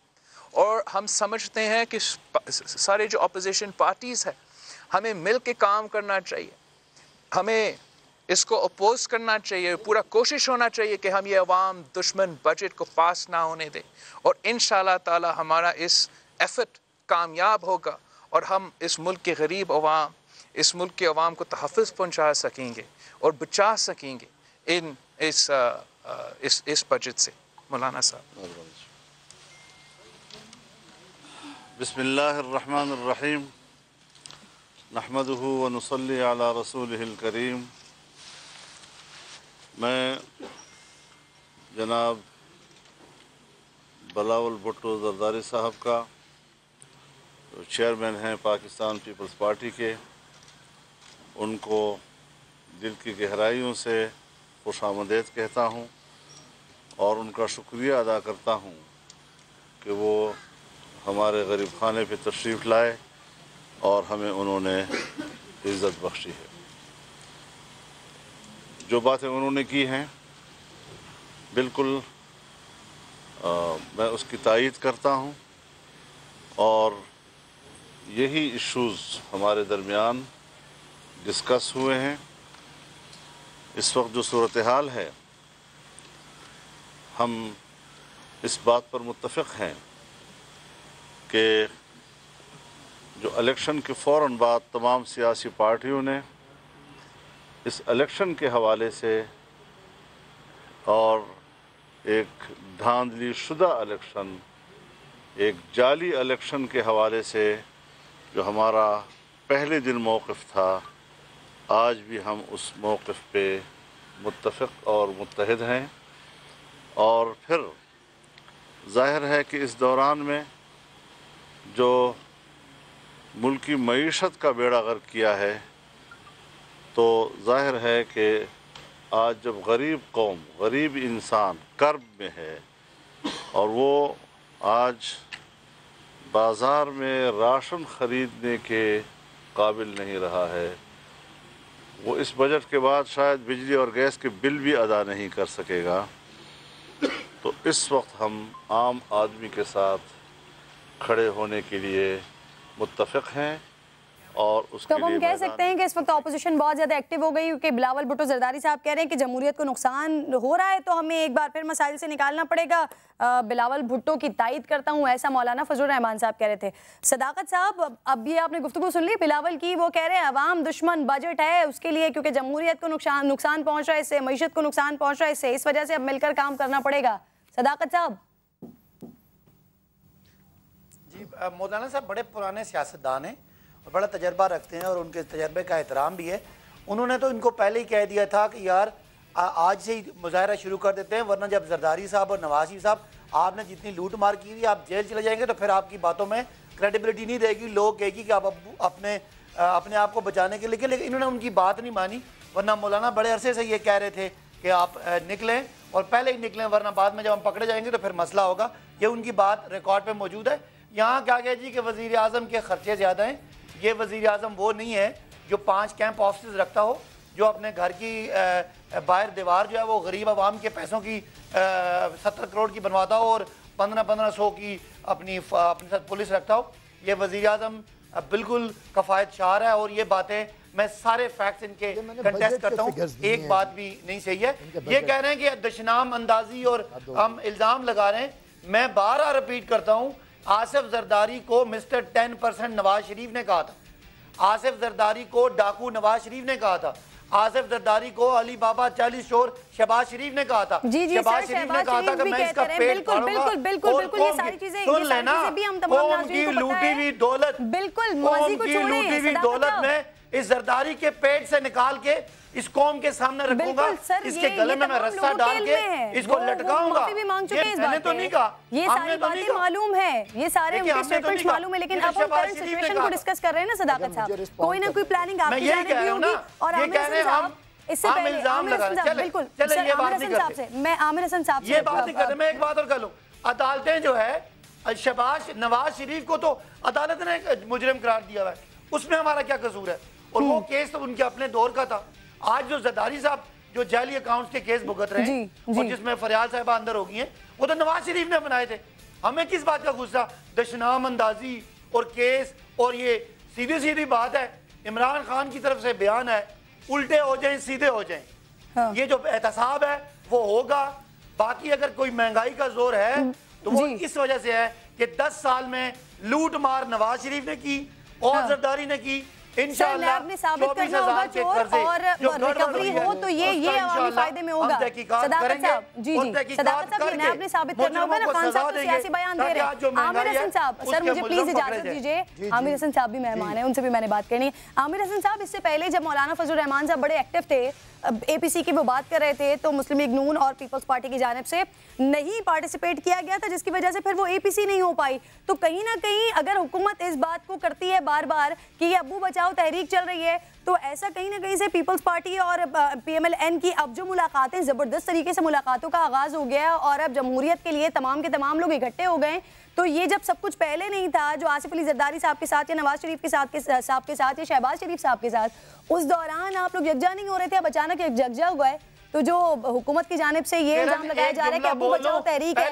और हम समझते हैं कि सारे जो अपोजिशन पार्टीज़ है हमें मिल के काम करना चाहिए, हमें इसको अपोज करना चाहिए, पूरा कोशिश होना चाहिए कि हम ये अवाम दुश्मन बजट को पास ना होने दें। और इंशाअल्लाह ताला हमारा इस एफर्ट कामयाब होगा और हम इस मुल्क के गरीब अवाम, इस मुल्क के अवाम को तहफ़्फ़ुज़ पहुँचा सकेंगे और बचा सकेंगे इस बजट से। मौलाना साहब।
बिस्मिल्लाहिर्रहमानिर्रहीम, नहमदुहु व नुसल्ली अला रसूलिहिल करीम। मैं जनाब बिलावल भुट्टो जरदारी साहब का, जो चेयरमैन हैं पाकिस्तान पीपल्स पार्टी के, उनको दिल की गहराइयों से खुशामदीद कहता हूँ और उनका शुक्रिया अदा करता हूँ कि वो हमारे गरीब खाने पे तशरीफ़ लाए और हमें उन्होंने इज़्ज़त बख्शी है। जो बातें उन्होंने की हैं बिल्कुल मैं उसकी तायीद करता हूँ और यही इश्यूज़ हमारे दरमियान डिस्कस हुए हैं। इस वक्त जो सूरत हाल है, हम इस बात पर मुत्तफ़िक़ हैं कि जो इलेक्शन के फ़ौरन बाद तमाम सियासी पार्टियों ने इस इलेक्शन के हवाले से और एक धांधली शुदा इलेक्शन एक जाली इलेक्शन के हवाले से जो हमारा पहले दिन मौक़िफ़ था, आज भी हम उस मौक़िफ़ पे मुत्तफ़िक़ और मुत्तहिद हैं। और फिर ज़ाहिर है कि इस दौरान में जो मुल्क की मईशत का बेड़ा गर्क किया है, तो ज़ाहिर है कि आज जब गरीब कौम, गरीब इंसान कर्ब में है और वो आज बाज़ार में राशन ख़रीदने के काबिल नहीं रहा है, वो इस बजट के बाद शायद बिजली और गैस के बिल भी अदा नहीं कर सकेगा। तो इस वक्त हम आम आदमी के साथ खड़े होने के लिए मुत्तफ़िक़ हैं। और उसके
तो हम कह सकते हैं कि इस वक्त ऑपोजिशन बहुत ज़्यादा एक्टिव हो गई, क्योंकि बिलावल भुट्टो जरदारी साहब कह रहे हैं कि जमहूरियत को नुकसान हो रहा है, तो हमें एक बार फिर मसाइल से निकालना पड़ेगा। बिलावल भुट्टो की तायद करता हूँ, ऐसा मौलाना फजलुर रहमान साहब कह रहे थे। सदाकत साहब, अब ये आपने गुफ्तगू सुन ली बिलावल की, वो कह रहे हैं अवाम दुश्मन बजट है उसके लिए, क्योंकि जमहूरियत को नुकसान पहुँच रहा है इससे, मईशत को नुकसान पहुँच रहा है इससे, इस वजह से अब मिलकर काम करना पड़ेगा। सदाकत साहब।
जी, मौलाना साहब बड़े पुराने सियासतदान हैं और बड़ा तजर्बा रखते हैं और उनके तजर्बे का एहतराम भी है। उन्होंने तो इनको पहले ही कह दिया था कि यार आज से ही मुजाहरा शुरू कर देते हैं, वरना जब जरदारी साहब और नवाज शरीफ साहब आपने जितनी लूट मार की हुई, आप जेल चले जाएंगे तो फिर आपकी बातों में क्रेडिबिलिटी नहीं रहेगी, लोग कहेगी कि आप अपने आप को बचाने के लिए। लेकिन इन्होंने उनकी बात नहीं मानी, वरना मौलाना बड़े अरसे से ये कह रहे थे कि आप निकलें और पहले ही निकलें, वरना बाद में जब हम पकड़े जाएंगे तो फिर मसला होगा। ये उनकी बात रिकॉर्ड पर मौजूद है। यहाँ क्या गया जी कि वज़ीर आज़म के खर्चे ज़्यादा हैं। ये वज़ीर आज़म वो नहीं है जो 5 कैंप ऑफिस रखता हो, जो अपने घर की बाहर दीवार जो है वो गरीब आवाम के पैसों की 70 करोड़ की बनवाता हो और 1500 की अपने साथ पुलिस रखता हो। ये वज़ीर आज़म बिल्कुल कफ़ायतशार है और ये बातें मैं सारे फैक्ट्स इनके कंटेस्ट करता हूँ, एक बात भी नहीं सही है। ये कह रहे हैं कि दशनाम अंदाजी और हम इल्ज़ाम लगा रहे हैं। मैं 12 रिपीट करता हूँ, आसिफ जरदारी को मिस्टर 10% नवाज शरीफ ने कहा था, आसिफ जरदारी को डाकू नवाज शरीफ ने कहा था, आसिफ जरदारी को अली बाबा 40 चोर शहबाज शरीफ ने कहा था। शहबाज शरीफ ने कहा था कि मैं इसका पेट फाड़ूंगा।
बिल्कुल ये सारी चीजें
सुन लेना, कौम की लूटी हुई दौलत, कौम की लूटी हुई दौलत में इस जरदारी के पेट से निकाल के इस कौम के सामने रखूंगा, इसके गले में मैं रस्सा डाल के इसको लटकाऊंगा। ये मैंने तो नहीं कहा,
ये सारी बातें मालूम है, ये सारे उनके स्टेटमेंट्स मालूम है, लेकिन अब हम करंट सिचुएशन को डिस्कस कर रहे हैं ना सदाकत साहब, कोई ना कोई प्लानिंग आपकी जाने की होगी। और आमिर हसन साहब, इससे पहले आमिर हसन साहब, बिल्कुल आमिर हसन साहब से मैं आमिर हसन साहब से
ये बात नहीं करते। मैं एक बात और कर लूं, अदालतें जो है शहबाज नवाज शरीफ को तो अदालत ने मुजरिम करार दिया हुआ है, उसमें हमारा क्या कसूर है? और वो केस तो उनके अपने दौर का था। आज जो जरदारी साहब जो जाली अकाउंट्स के केस भुगत रहे हैं और जिसमें फरियाद साहिबा अंदर हो गई हैं, वो तो नवाज शरीफ ने बनाए थे। हमें किस बात का गुस्सा? दशनाम अंदाजी और केस, और ये सीधी सीधी बात है, इमरान खान की तरफ से बयान है, उल्टे हो जाएं सीधे हो जाएं। हाँ। ये जो एहतसाब है वो होगा। बाकी अगर कोई महंगाई का जोर है तो वो इस वजह से है कि 10 साल में लूट मार नवाज शरीफ ने की और जरदारी ने की। इंशाअल्लाह
आपने साबित करना होगा चोर और रिकवरी हो तो ये अवामी फायदे में होगा। सदाकत साहब, जी सदाकत साहब, ये आपने साबित करना होगा ना। खान साहब तो सियासी बयान दे रहे हैं। आमिर हसन साहब, सर मुझे प्लीज इजाजत दीजिए, आमिर हसन साहब भी मेहमान है, उनसे भी मैंने बात करनी है। आमिर हसन साहब, इससे पहले जब मौलाना फजलुर रहमान साहब बड़े एक्टिव थे, APC की वो बात कर रहे थे, तो मुस्लिम लीग नून और पीपल्स पार्टी की जानिब से नहीं पार्टिसिपेट किया गया था, जिसकी वजह से फिर वो APC नहीं हो पाई। तो कहीं ना कहीं अगर हुकूमत इस बात को करती है बार बार कि ये अब्बू बचाओ तहरीक चल रही है, तो ऐसा कहीं ना कहीं से पीपल्स पार्टी और PMLN की अब जो मुलाकातें ज़बरदस्त तरीके से मुलाकातों का आगाज़ हो गया और अब जमहूरियत के लिए तमाम के तमाम लोग इकट्ठे हो गए। तो ये जब सब कुछ पहले नहीं था, जो आसिफ अली जरदारी साहब के साथ या नवाज शरीफ के साथ या शहबाज शरीफ साहब के साथ, उस दौरान आप लोग यकजा नहीं हो रहे थे, अब अचानक यकजा हुआ है। तो जो हुकूमत की जानिब से ये इल्जाम लगाया जा रहा है कि अब्बू बचाओ तहरीक है,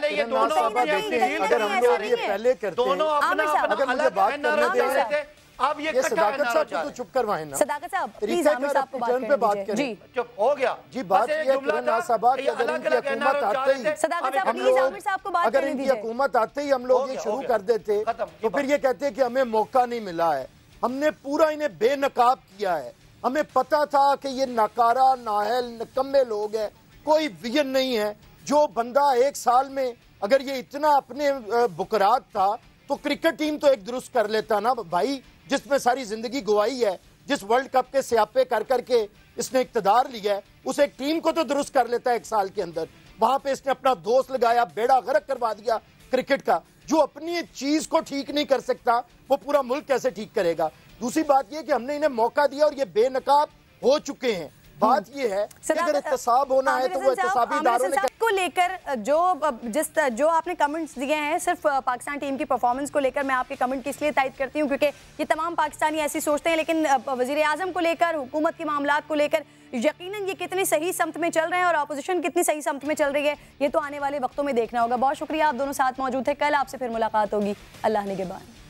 आप ये
सदाकत साहब को तो चुप करवाएं ना।
सदाकत साहब प्लीज आमिर साहब को बात करें। जी
चुप हो गया
जी। बात ये किरण नासाबा की अगर इनकी हुकूमत आते ही
सदाकत साहब प्लीज आमिर साहब को बात
अगर इनकी हुकूमत आते ही हम लोग ये शुरू कर देते तो फिर ये कहते कि हमें मौका नहीं मिला है। हमने पूरा इन्हें बेनकाब किया है। हमें पता था कि ये नाकारा नाहल निकम्मे लोग हैं, कोई विजन नहीं है। जो बंदा 1 साल में अगर ये इतना अपने बुकरात था तो क्रिकेट टीम तो एक दुरुस्त कर लेता ना भाई, जिसमें सारी जिंदगी गवाई है, जिस वर्ल्ड कप के स्यापे कर करके इसने इक्तदार लिया है, उस एक टीम को तो दुरुस्त कर लेता है एक साल के अंदर। वहां पे इसने अपना दोस्त लगाया, बेड़ा गर्क करवा दिया क्रिकेट का। जो अपनी चीज को ठीक नहीं कर सकता वो पूरा मुल्क कैसे ठीक करेगा। दूसरी बात यह कि हमने इन्हें मौका दिया और ये बेनकाब हो चुके हैं। बात ये है कि अगर एहतसाब होना है तो वो एहतसाबी इदारों ने
को लेकर जो आपने कमेंट्स दिए हैं सिर्फ पाकिस्तान टीम की परफॉर्मेंस को लेकर, मैं आपके कमेंट की इसलिए तायद करती हूं क्योंकि ये तमाम पाकिस्तानी ऐसी सोचते हैं, लेकिन वजीर आजम को लेकर, हुकूमत के मामलात को लेकर यकीनन ये कितनी सही समत में चल रहे हैं और अपोजिशन कितनी सही समत में चल रही है, ये तो आने वाले वक्तों में देखना होगा। बहुत शुक्रिया, आप दोनों साथ मौजूद थे। कल आपसे फिर मुलाकात होगी। अल्लाह निगहबान।